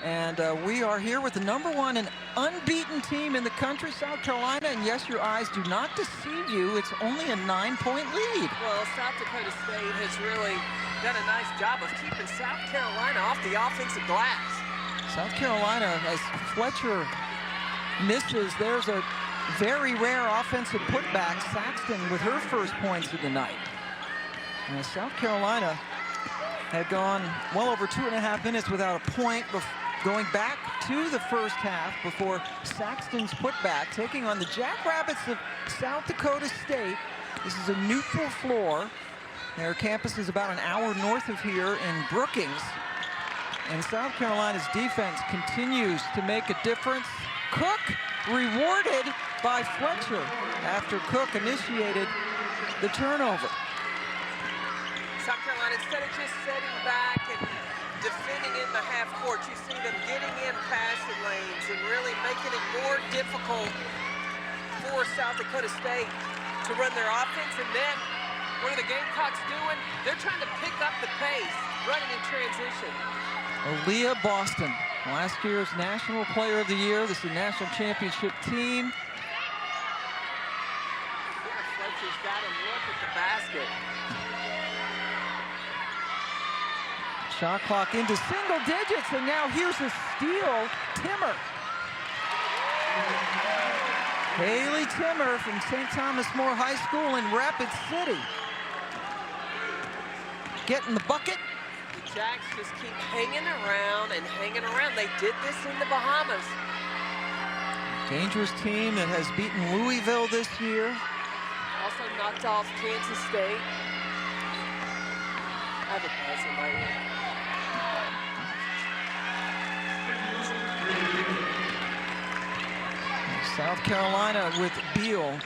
And we are here with the #1 and unbeaten team in the country, South Carolina. And yes, your eyes do not deceive you. It's only a 9-point lead. Well, South Dakota State has really done a nice job of keeping South Carolina off the offensive glass. South Carolina, as Fletcher misses, there's a very rare offensive putback. Saxton with her first points of the night. Now, South Carolina had gone well over 2.5 minutes without a point, going back to the first half before Saxton's putback, taking on the Jackrabbits of South Dakota State. This is a neutral floor. Their campus is about an hour north of here in Brookings. And South Carolina's defense continues to make a difference. Cook rewarded by Fletcher after Cook initiated the turnover. South Carolina, instead of just setting back and defending in the half court, you see them getting in passing lanes and really making it more difficult for South Dakota State to run their offense. And then what are the Gamecocks doing? They're trying to pick up the pace, running in transition. Aaliyah Boston, last year's National Player of the Year. This is a national championship team. Yeah, Fletcher's got to look at the basket. Shot clock into single digits, and now here's a steal. Timmer. Haley Timmer from St. Thomas More High School in Rapid City. Getting the bucket. Jacks just keep hanging around and hanging around. They did this in the Bahamas. Dangerous team that has beaten Louisville this year. Also knocked off Kansas State. I have a present right here. South Carolina with Beal.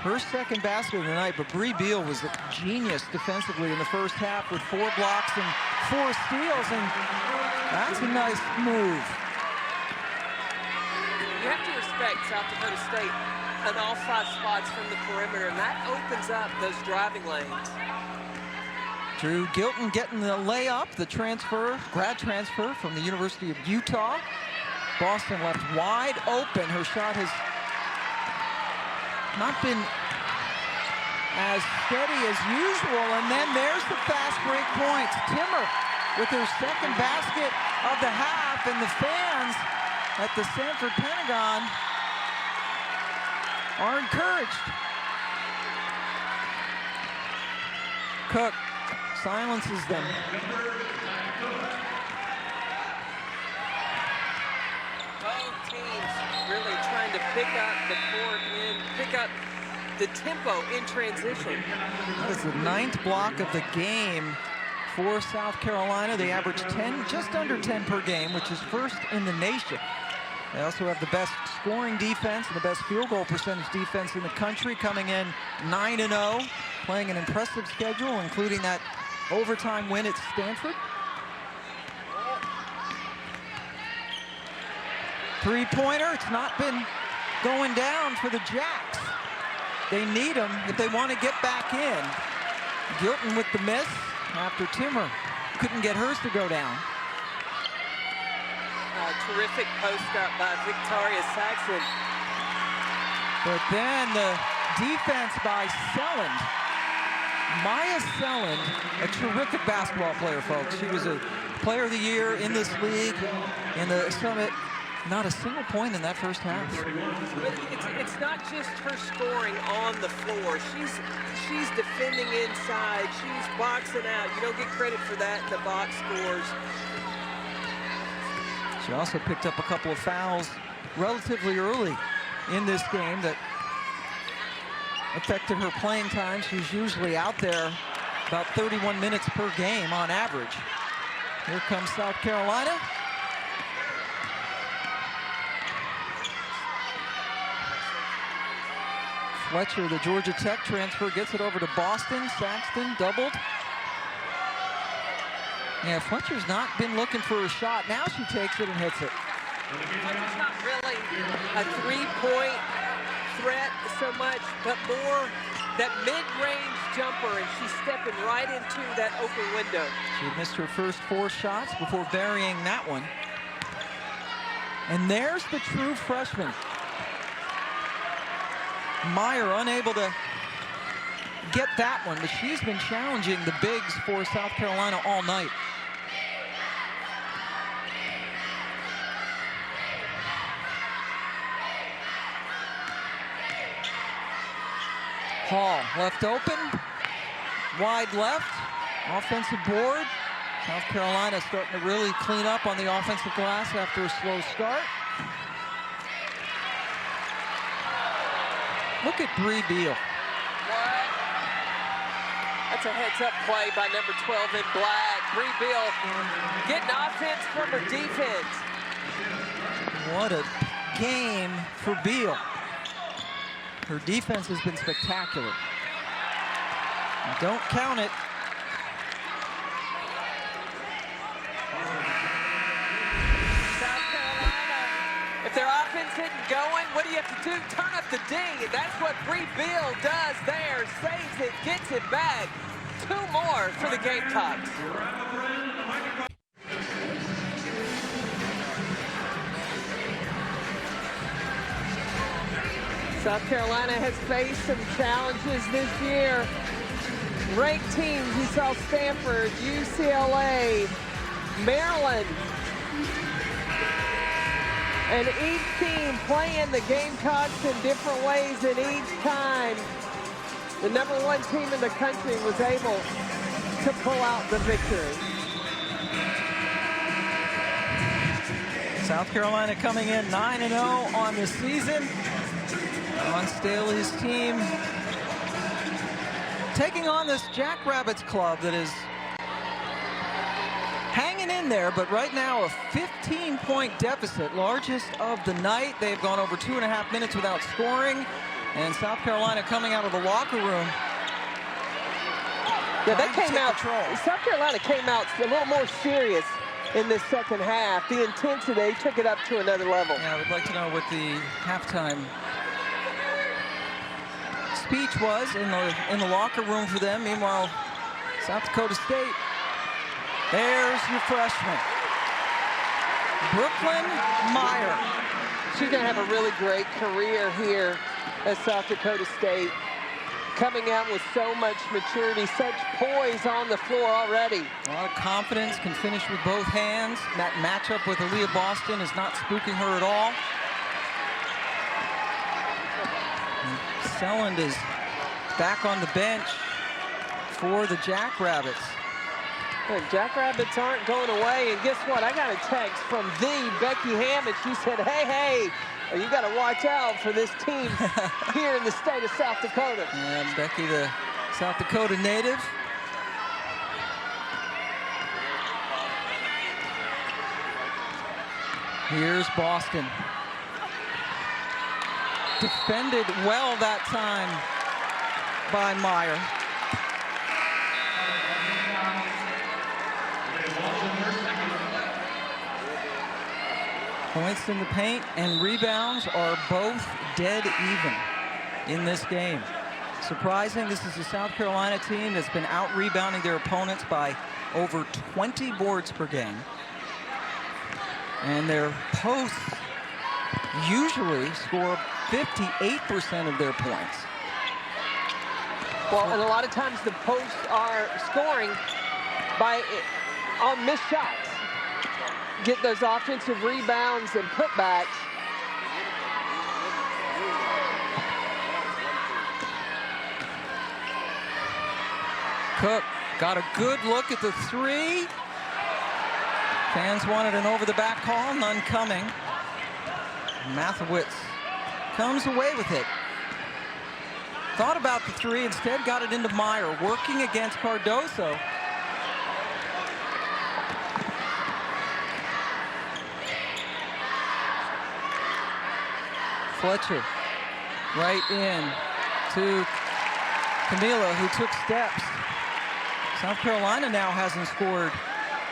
Her second basket of the night, but Bree Beal was a genius defensively in the first half with 4 blocks and 4 steals, and that's a nice move. You have to respect South Dakota State on all 5 spots from the perimeter, and that opens up those driving lanes. Drew Gilton getting the layup, the grad transfer from the University of Utah. Boston left wide open. Her shot has not been as steady as usual, and then there's the fast break points. Timmer with her second basket of the half, and the fans at the Sanford Pentagon are encouraged. Cook silences them. Both teams really trying to pick up the court and pick up the tempo in transition. That is the 9th block of the game for South Carolina. They average 10, just under 10 per game, which is first in the nation. They also have the best scoring defense and the best field goal percentage defense in the country, coming in 9-0, playing an impressive schedule, including that overtime win at Stanford. Three-pointer, it's not been going down for the Jacks. They need them if they want to get back in. Gilton with the miss after Timmer couldn't get hers to go down. Terrific post-up by Victoria Saxon. But then the defense by Selland. Maya Selland, a terrific basketball player, folks. She was a player of the year in this league, in the Summit. Not a single point in that first half. It's not just her scoring on the floor. She's defending inside. She's boxing out. You don't get credit for that in the box scores. She also picked up a couple of fouls relatively early in this game that affected her playing time. She's usually out there about 31 minutes per game on average. Here comes South Carolina. Fletcher, the Georgia Tech transfer, gets it over to Boston. Saxton doubled. Yeah, Fletcher's not been looking for a shot. Now she takes it and hits it. Fletcher's not really a three-point threat so much, but more that mid-range jumper, and she's stepping right into that open window. She missed her first 4 shots before burying that one. And there's the true freshman. Meyer unable to get that one, but she's been challenging the bigs for South Carolina all night. Hall left open, wide left, offensive board. South Carolina starting to really clean up on the offensive glass after a slow start. Look at Bree Beal. What? That's a heads-up play by number 12 in black. Bree Beal getting offense from her defense. What a game for Beal. Her defense has been spectacular. Don't count it. South Carolina, if their offense isn't going, what do you have to do? Turn up the D, and that's what Bree Beal does there. Saves it, gets it back. 2 more for the Gamecocks. South Carolina has faced some challenges this year. Ranked teams, you saw Stanford, UCLA, Maryland. And each team playing the Gamecocks in different ways, and each time the #1 team in the country was able to pull out the victory. South Carolina coming in 9-0 on the season. Ron Staley's team taking on this Jackrabbits club that is hanging hanging in there, but right now a 15-point deficit, largest of the night. They've gone over 2.5 minutes without scoring, and South Carolina coming out of the locker room. Yeah, they came out. Control. South Carolina came out a little more serious in this second half. The intensity, they took it up to another level. Yeah, I would like to know what the halftime speech was in the locker room for them. Meanwhile, South Dakota State, there's your freshman, Brooklyn Meyer. She's going to have a really great career here at South Dakota State. Coming out with so much maturity, such poise on the floor already. A lot of confidence, can finish with both hands. That matchup with Aaliyah Boston is not spooking her at all. Selland is back on the bench for the Jackrabbits. The Jackrabbits aren't going away, and guess what? I got a text from the Becky Hammond. She said, hey, you got to watch out for this team here in the state of South Dakota. And Becky, the South Dakota native. Here's Boston. Defended well that time by Meyer. Points in the paint and rebounds are both dead even in this game. Surprising, this is a South Carolina team that's been out-rebounding their opponents by over 20 boards per game. And their posts usually score 58% of their points. Well, and a lot of times the posts are scoring on missed shots. Get those offensive rebounds and putbacks. Cook got a good look at the three. Fans wanted an over-the-back call, none coming. Mathewitz comes away with it. Thought about the three, instead got it into Meyer, working against Cardoso. Fletcher right in to Camila, who took steps. South Carolina now hasn't scored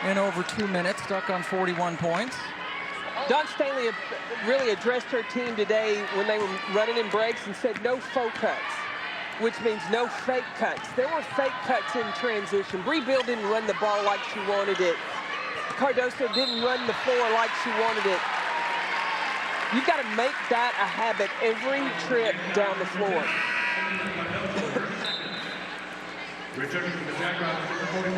in over 2 minutes, stuck on 41 points. Dawn Staley really addressed her team today when they were running in breaks and said no faux cuts, which means no fake cuts. There were fake cuts in transition. Bree Beal didn't run the ball like she wanted it. Cardoso didn't run the floor like she wanted it. You've got to make that a habit every trip down the floor. Returning from the Jackrabbits, number 44,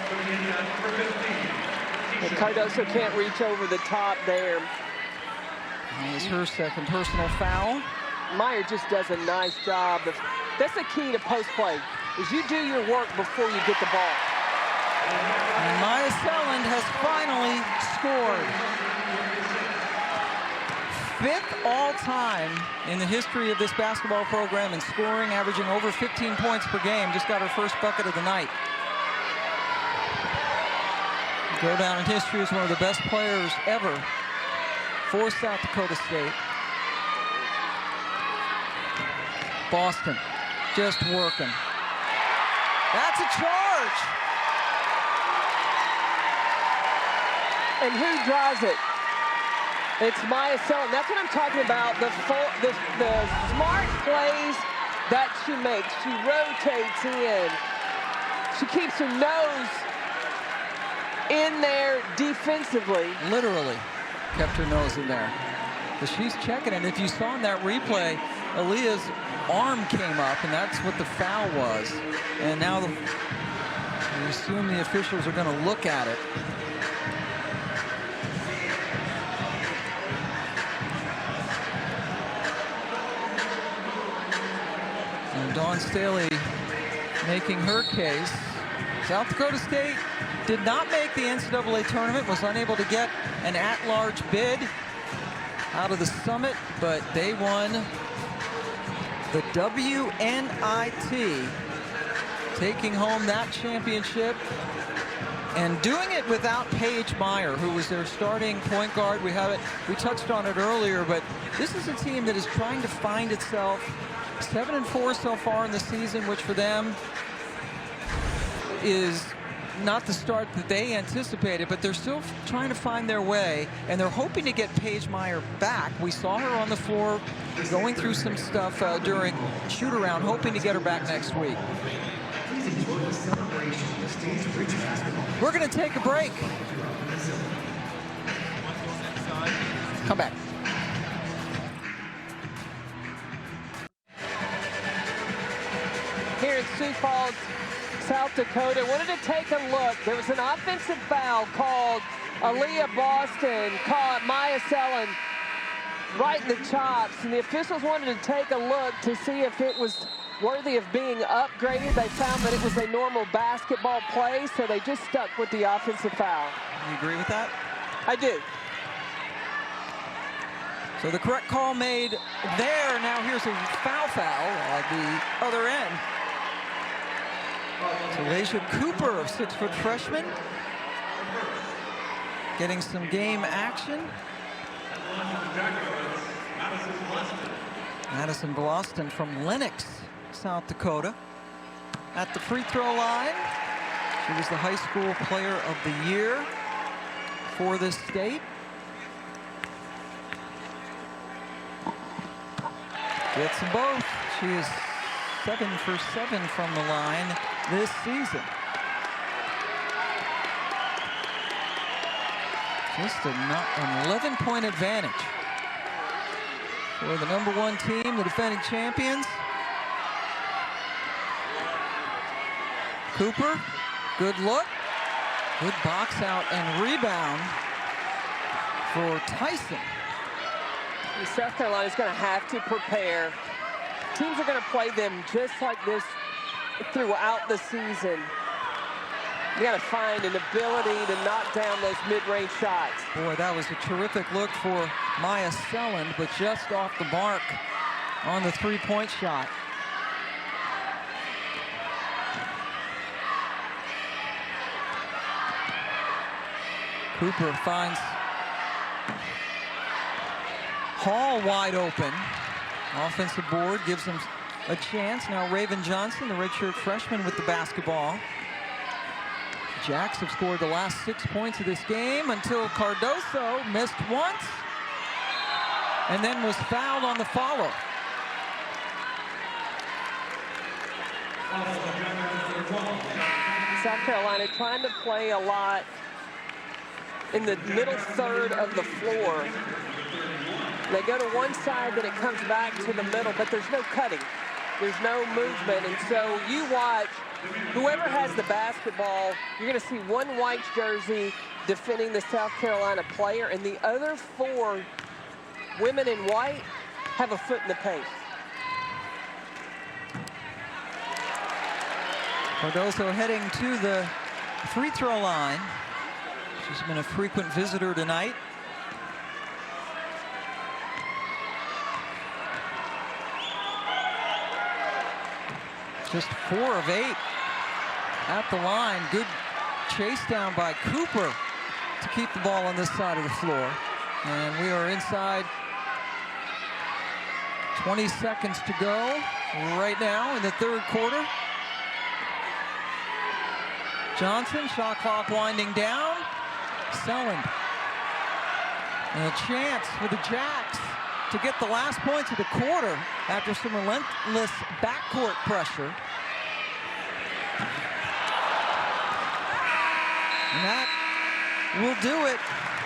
coming in at number 15. And Cardoso can't reach over the top there. That was her second personal foul. Meyer just does a nice job. That's the key to post play, is you do your work before you get the ball. And Maya Selland has finally scored. 5th all-time in the history of this basketball program in scoring, averaging over 15 points per game. Just got her first bucket of the night. Go down in history as one of the best players ever for South Dakota State. Boston just working. That's a charge. And who draws it? It's Maya Selland. That's what I'm talking about. The smart plays that she makes. She rotates in. She keeps her nose in there defensively. Literally kept her nose in there. But she's checking it. If you saw in that replay, Aaliyah's arm came up, and that's what the foul was. And now we assume the officials are going to look at it. And Dawn Staley making her case. South Dakota State did not make the NCAA tournament, was unable to get an at-large bid out of the Summit, but they won the WNIT, taking home that championship And doing it without Paige Meyer, who was their starting point guard. We touched on it earlier, but this is a team that is trying to find itself. 7-4 so far in the season, which for them is not the start that they anticipated, but they're still trying to find their way, and they're hoping to get Paige Meyer back. We saw her on the floor going through some stuff during shoot-around, hoping to get her back next week. We're going to take a break. Come back. Here in Sioux Falls, South Dakota, wanted to take a look. There was an offensive foul called. Aaliyah Boston caught Maya Sellen right in the chops, and the officials wanted to take a look to see if it was worthy of being upgraded. They found that it was a normal basketball play, so they just stuck with the offensive foul. You agree with that? I do. So the correct call made there. Now here's a foul at the other end. So Laisha Cooper, 6-foot freshman, getting some game action. Madison Boston from Lenox, South Dakota, at the free throw line. She was the high school player of the year for this state. Gets them both. She is 7 for 7 from the line this season. Just an 11-point advantage for the #1 team, the defending champions. Cooper, good look. Good box out and rebound for Tyson. South Carolina's going to have to prepare. Teams are going to play them just like this throughout the season. You got to find an ability to knock down those mid-range shots. Boy, that was a terrific look for Maya Selland, but just off the mark on the three-point shot. Cooper finds Hall wide open. Offensive board gives him a chance. Now Raven Johnson, the redshirt freshman, with the basketball. Jacks have scored the last 6 points of this game until Cardoso missed once and then was fouled on the follow. South Carolina trying to play a lot in the middle third of the floor. They go to one side, then it comes back to the middle, but there's no cutting. There's no movement, and so you watch whoever has the basketball, you're going to see one white jersey defending the South Carolina player, and the other 4 women in white have a foot in the paint. Cardoso heading to the free throw line. She's been a frequent visitor tonight. Just 4 of 8 at the line. Good chase down by Cooper to keep the ball on this side of the floor. And we are inside 20 seconds to go right now in the third quarter. Johnson, shot clock winding down. Selland. And a chance for the Jacks to get the last points of the quarter after some relentless backcourt pressure. And that will do it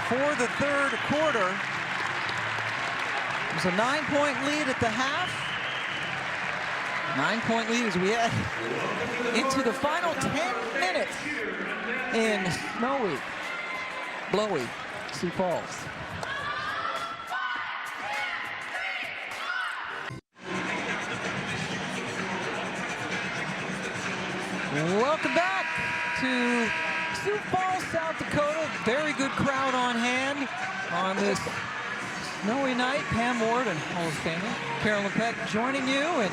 for the third quarter. It was a 9-point lead at the half. 9-point lead as we head into the final 10 minutes in snowy, blowy Sioux Falls. Welcome back to Sioux Falls, South Dakota. Very good crowd on hand on this snowy night. Pam Ward and Hall of Famer Carolyn Peck joining you, and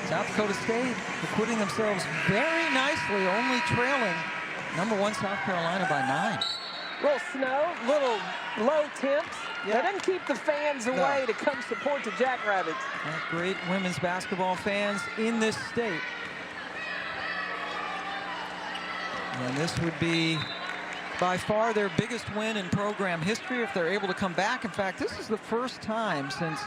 South Dakota State acquitting themselves very nicely, only trailing #1 South Carolina by 9. Little snow, little low temps. That doesn't keep the fans away to come support the Jackrabbits. Great women's basketball fans in this state. And this would be by far their biggest win in program history if they're able to come back. In fact, this is the first time since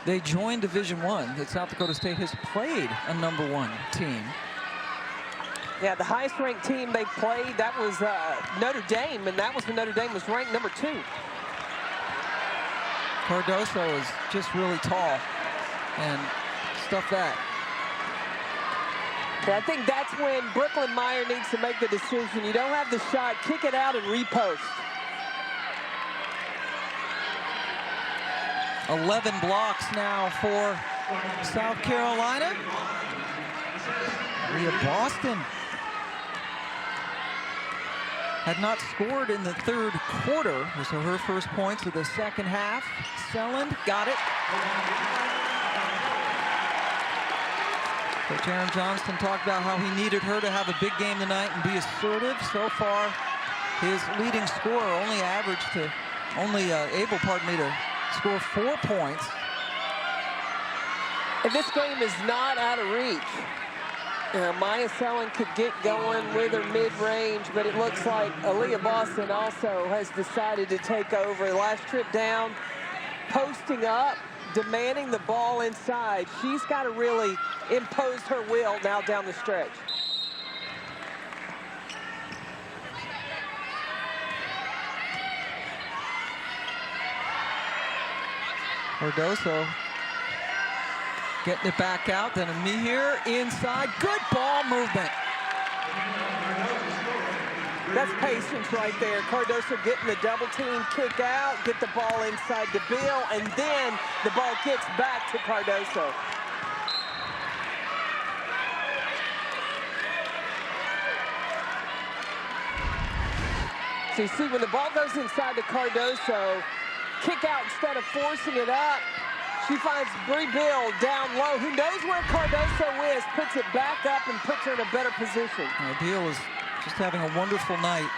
they joined Division I that South Dakota State has played a #1 team. Yeah, the highest ranked team they played, that was Notre Dame, and that was when Notre Dame was ranked #2. Cardoso is just really tall and stuff that. Yeah, I think that's when Brooklyn Meyer needs to make the decision. You don't have the shot, kick it out and repost. 11 blocks now for South Carolina. Leah Boston had not scored in the third quarter, so her first points of the second half. Selland got it. Coach Aaron Johnston talked about how he needed her to have a big game tonight and be assertive. So far, his leading scorer only able to score 4 points. And this game is not out of reach. Maya Selland could get going with her mid-range, but it looks like Aaliyah Boston also has decided to take over. Last trip down, posting up, demanding the ball inside. She's got to really impose her will now down the stretch. Cardoso getting it back out, then Amir inside. Good ball movement. That's patience right there. Cardoso getting the double team, kick out, get the ball inside to Bill, and then the ball gets back to Cardoso. So you see when the ball goes inside to Cardoso, kick out instead of forcing it up. She finds Bree Bill down low. Who knows where Cardoso is, puts it back up and puts her in a better position. Bill is just having a wonderful night.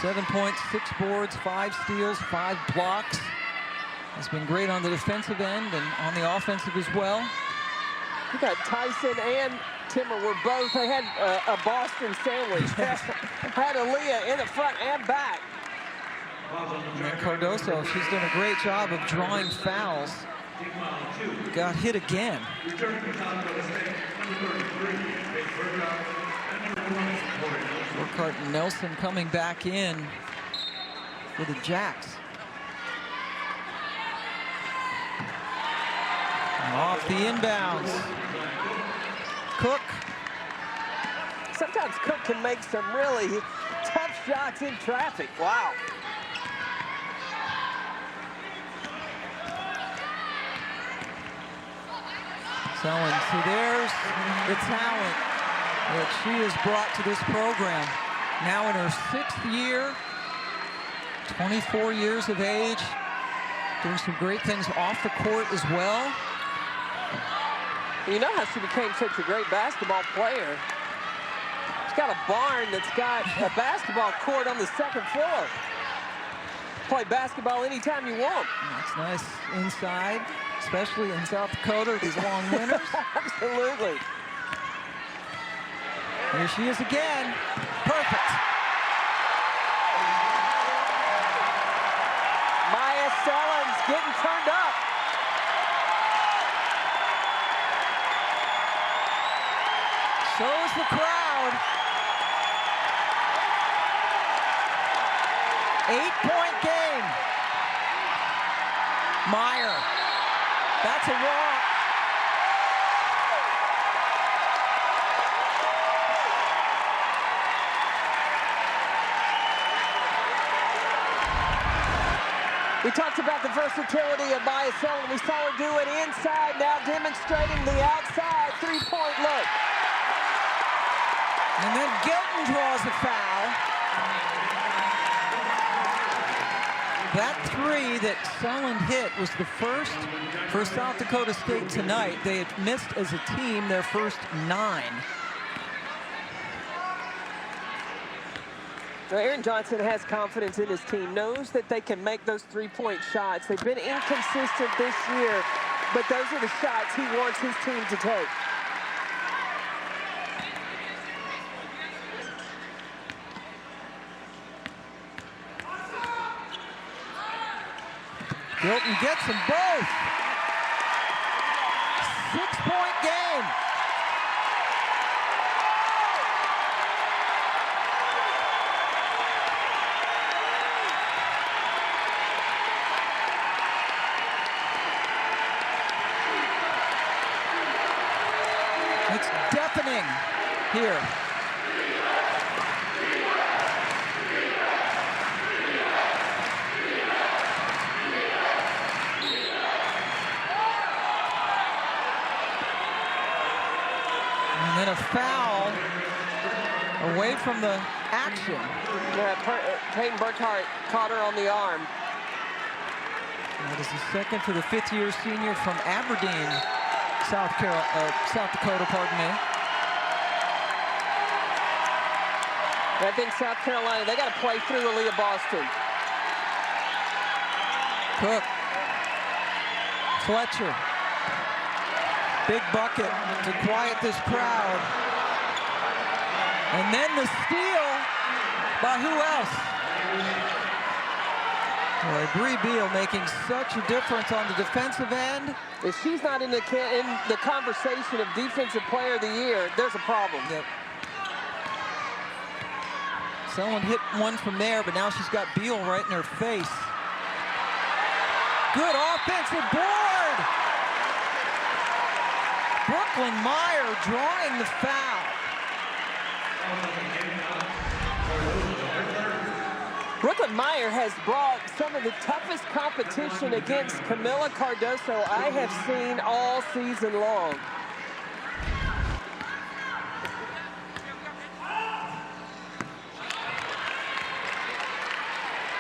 7 points, 6 boards, 5 steals, 5 blocks. Has been great on the defensive end and on the offensive as well. You got Tyson and Timmer were both, they had a Boston sandwich. Had Aaliyah in the front and back. And Cardoso, she's done a great job of drawing fouls. Got hit again. Burkhart and Nelson coming back in for the Jacks. And off the inbounds. Cook. Sometimes Cook can make some really tough shots in traffic. Wow. Selland, so there's the talent that she has brought to this program. Now in her 6th year, 24 years of age, doing some great things off the court as well. You know how she became such a great basketball player. She's got a barn that's got a basketball court on the 2nd floor. Play basketball anytime you want. That's nice inside, especially in South Dakota, these long winters. Absolutely. Here she is again. Perfect. Maya Selland's getting turned up. So is the crowd. 8-point game. Meyer. That's a walk. We talked about the versatility of Maya Selland. We saw her do it inside, now demonstrating the outside three-point look. And then Gilton draws a foul. That three that Selland hit was the first for South Dakota State tonight. They had missed as a team their first 9. Well, Aaron Johnson has confidence in his team, knows that they can make those three-point shots. They've been inconsistent this year, but those are the shots he wants his team to take. Gilton gets them both. 6-point game. It's deafening here. And then a foul away from the action. Yeah, Peyton Burkhart caught her on the arm. That is the second for the fifth-year senior from Aberdeen, South Dakota, pardon me. I think South Carolina, they got to play through Aaliyah Boston. Cook. Fletcher. Big bucket to quiet this crowd. And then the steal by who else? Boy, Bree Beal making such a difference on the defensive end. If she's not in the conversation of Defensive Player of the Year, there's a problem. Yep. Someone hit one from there, but now she's got Beal right in her face. Good offensive board! Brooklyn Meyer drawing the foul. Brooklyn Meyer has brought some of the toughest competition against Camila Cardoso I have seen all season long.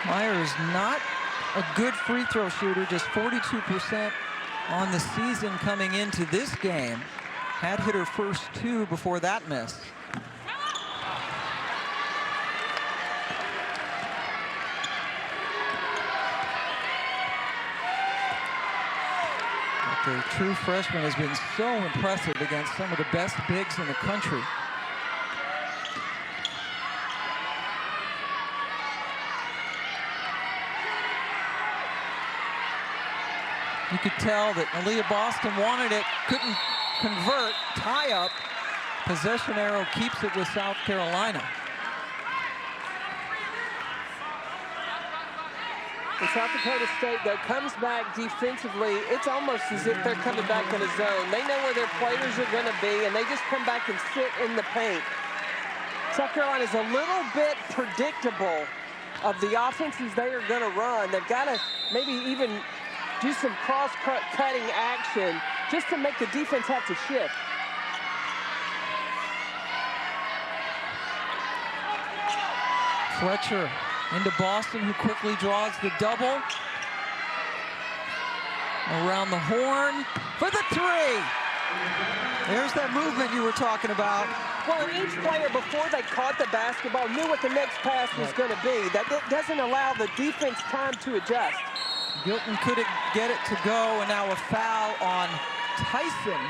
Meyer is not a good free throw shooter, just 42% on the season coming into this game. Had hit her first two before that miss. But the true freshman has been so impressive against some of the best bigs in the country. You could tell that Aaliyah Boston wanted it, couldn't convert, tie up. Possession arrow keeps it with South Carolina. And South Dakota State, though, comes back defensively. It's almost as if they're coming back in a zone. They know where their players are going to be, and they just come back and sit in the paint. South Carolina's a little bit predictable of the offenses they are going to run. They've got to maybe even do some cross-cutting action just to make the defense have to shift. Fletcher into Boston, who quickly draws the double. Around the horn for the three. There's that movement you were talking about. Well, and each player, before they caught the basketball, knew what the next pass was going to be. That doesn't allow the defense time to adjust. Gilton couldn't get it to go, and now a foul on Tyson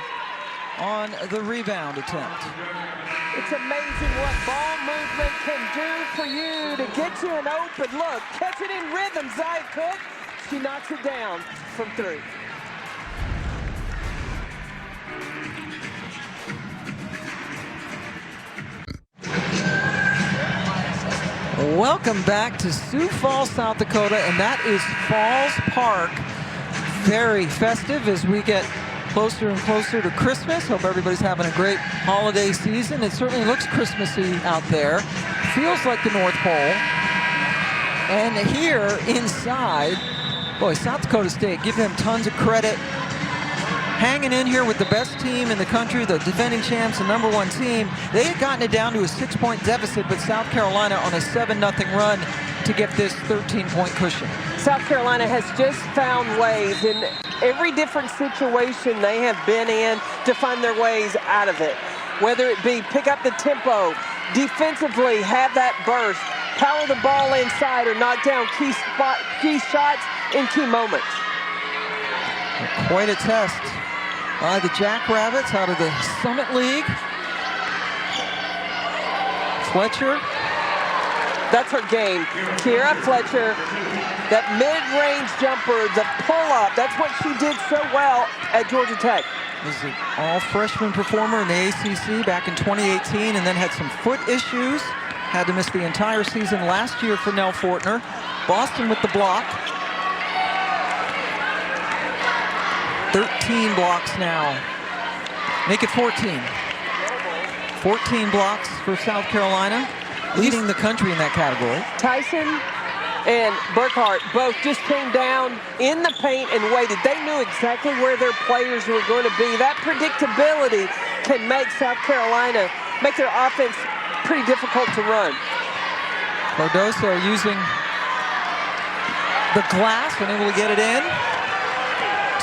on the rebound attempt. It's amazing what ball movement can do for you to get you an open look. Catch it in rhythm, Zia Cook. She knocks it down from three. Welcome back to Sioux Falls, South Dakota, and that is Falls Park. Very festive as we get closer and closer to Christmas. Hope everybody's having a great holiday season. It certainly looks Christmassy out there. Feels like the North Pole. And here inside, boy, South Dakota State, give them tons of credit. Hanging in here with the best team in the country, the defending champs, the #1 team. They had gotten it down to a 6-point deficit, but South Carolina on a 7-0 run to get this 13-point cushion. South Carolina has just found ways in every different situation they have been in to find their ways out of it. Whether it be pick up the tempo, defensively have that burst, power the ball inside or knock down key shots in key moments. Quite a test by the Jackrabbits out of the Summit League. Fletcher. That's her game. Kira Fletcher, that mid-range jumper, the pull-up, that's what she did so well at Georgia Tech. Was an all-freshman performer in the ACC back in 2018 and then had some foot issues. Had to miss the entire season last year for Nell Fortner. Boston with the block. 13 blocks now. Make it 14. 14 blocks for South Carolina, leading the country in that category. Tyson and Burkhart both just came down in the paint and waited. They knew exactly where their players were going to be. That predictability can make South Carolina, make their offense pretty difficult to run. Cardoso using the glass, unable to get it in.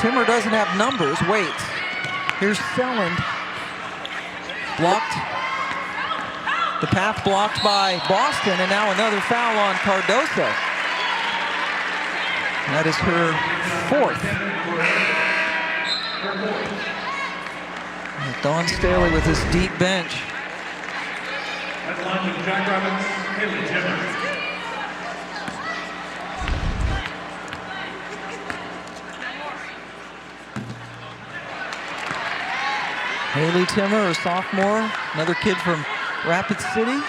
Timmer doesn't have numbers, waits. Here's Selland. Blocked. The path blocked by Boston, and now another foul on Cardoso. That is her fourth. Dawn Staley with his deep bench. That's launching Jackrabbits, Haley Timmer. Haley Timmer, a sophomore, another kid from Rapid City.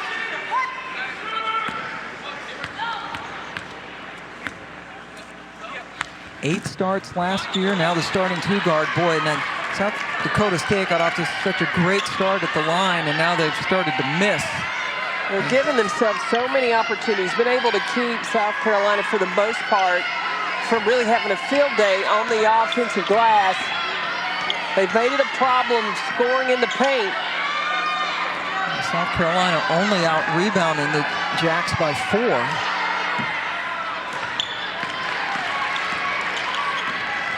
Eight starts last year, now the starting two-guard. Boy, and then South Dakota State got off to such a great start at the line, and now they've started to miss. They're giving themselves so many opportunities, been able to keep South Carolina, for the most part, from really having a field day on the offensive glass. They've made it a problem scoring in the paint. South Carolina only out-rebounding the Jacks by 4.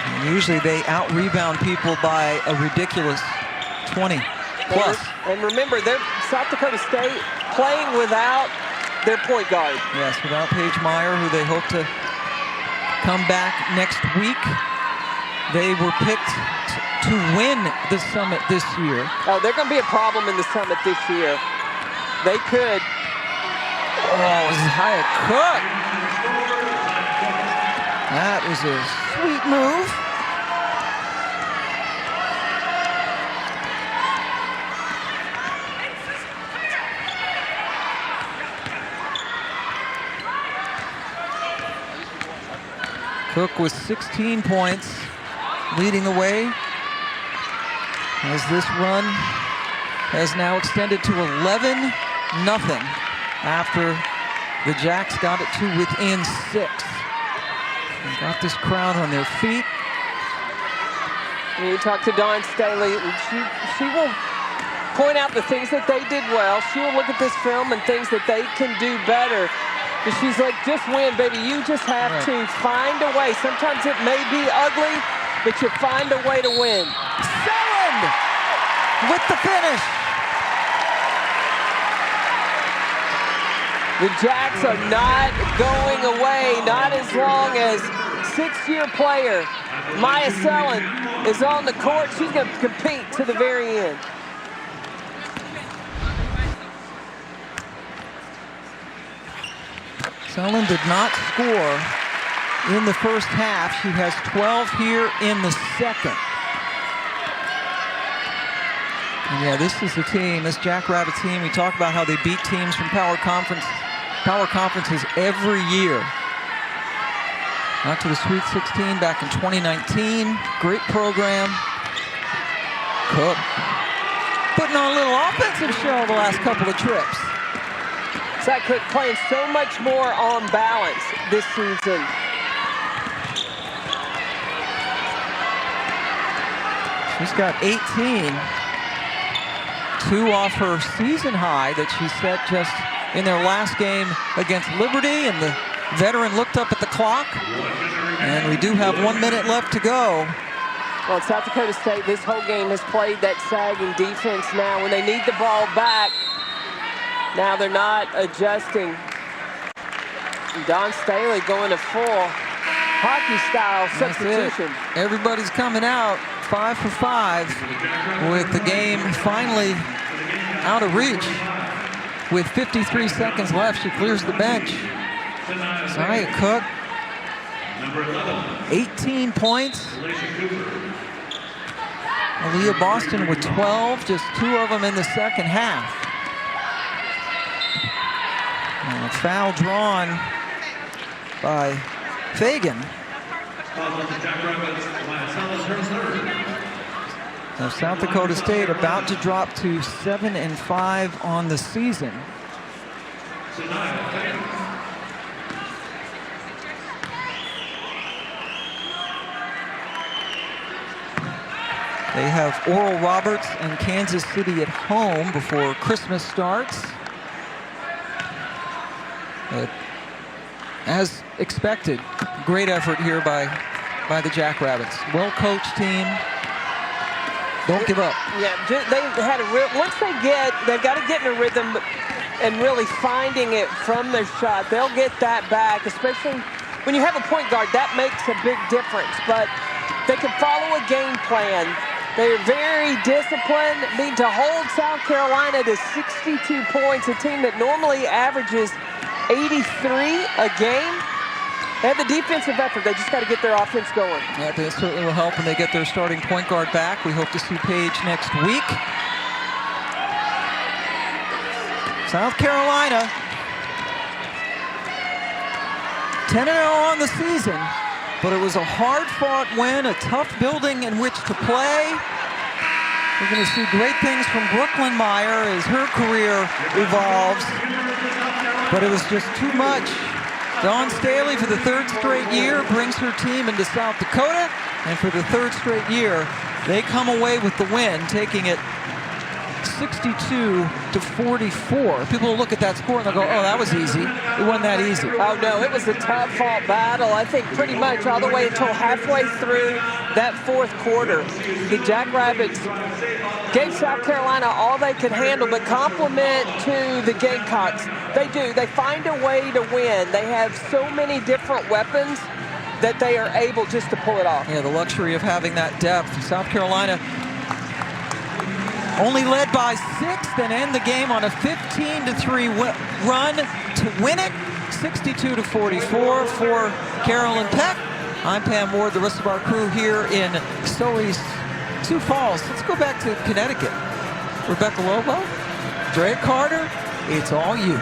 And usually they out-rebound people by a ridiculous 20 plus. And remember, they're South Dakota State playing without their point guard. Yes, without Paige Meyer, who they hope to come back next week. They were picked to win the Summit this year. Oh, they're going to be a problem in the Summit this year. They could. Oh, Zaya Cook. That was a sweet move. Cook with 16 points, leading the way as this run has now extended to 11-0 after the Jacks got it to within 6. They got this crowd on their feet. When you talk to Dawn Staley, she will point out the things that they did well. She will look at this film and things that they can do better. And she's like, just win, baby. You just have to find a way. Sometimes it may be ugly, but you find a way to win. Selland with the finish. The Jacks are not going away, not as long as 6-year player Maya Selland is on the court. She's going to compete to the very end. Selland did not score in the first half. She has 12 here in the second. And yeah, this is the team, this Jackrabbit team. We talk about how they beat teams from power conferences every year. Got to the Sweet 16 back in 2019. Great program. Cook putting on a little offensive show the last couple of trips. Zach Cook playing so much more on balance this season. She's got 18. 2 off her season high that she set just in their last game against Liberty, and the veteran looked up at the clock, and we do have 1 minute left to go. Well, South Dakota State this whole game has played that sagging defense now. When they need the ball back, now they're not adjusting Don Staley going to full hockey style substitution. Everybody's coming out 5 for 5 with the game finally out of reach. With 53 seconds left, she clears the bench. Zaya Cook, 18 points. Aaliyah Boston with 12, just 2 of them in the second half. And a foul drawn by Fagan. Now South Dakota State about to drop to 7-5 on the season. They have Oral Roberts and Kansas City at home before Christmas starts. As expected, great effort here by the Jackrabbits. Well-coached team. Don't give up. Yeah, they had once they've got to get in a rhythm and really finding it from their shot. They'll get that back, especially when you have a point guard. That makes a big difference. But they can follow a game plan. They're very disciplined. I mean, to hold South Carolina to 62 points, a team that normally averages 83 a game. They have the defensive effort. They just got to get their offense going. Yeah, that certainly will help when they get their starting point guard back. We hope to see Paige next week. South Carolina, 10-0 on the season, but it was a hard-fought win, a tough building in which to play. We're going to see great things from Brooklyn Meyer as her career evolves, but it was just too much. Dawn Staley, for the 3rd straight year, brings her team into South Dakota, and for the 3rd straight year, they come away with the win, taking it 62-44. People will look at that score and they'll go, oh, that was easy. It wasn't that easy. Oh, no, it was a tough-fought battle. I think pretty much all the way until halfway through that 4th quarter. The Jackrabbits gave South Carolina all they could handle, but compliment to the Gamecocks. They do. They find a way to win. They have so many different weapons that they are able just to pull it off. Yeah, the luxury of having that depth. South Carolina only led by 6, then end the game on a 15-3 run to win it, 62-44 for Carolyn Peck. I'm Pam Ward, the rest of our crew here in Sioux Falls. Let's go back to Connecticut. Rebecca Lobo, Dre Carter, it's all you.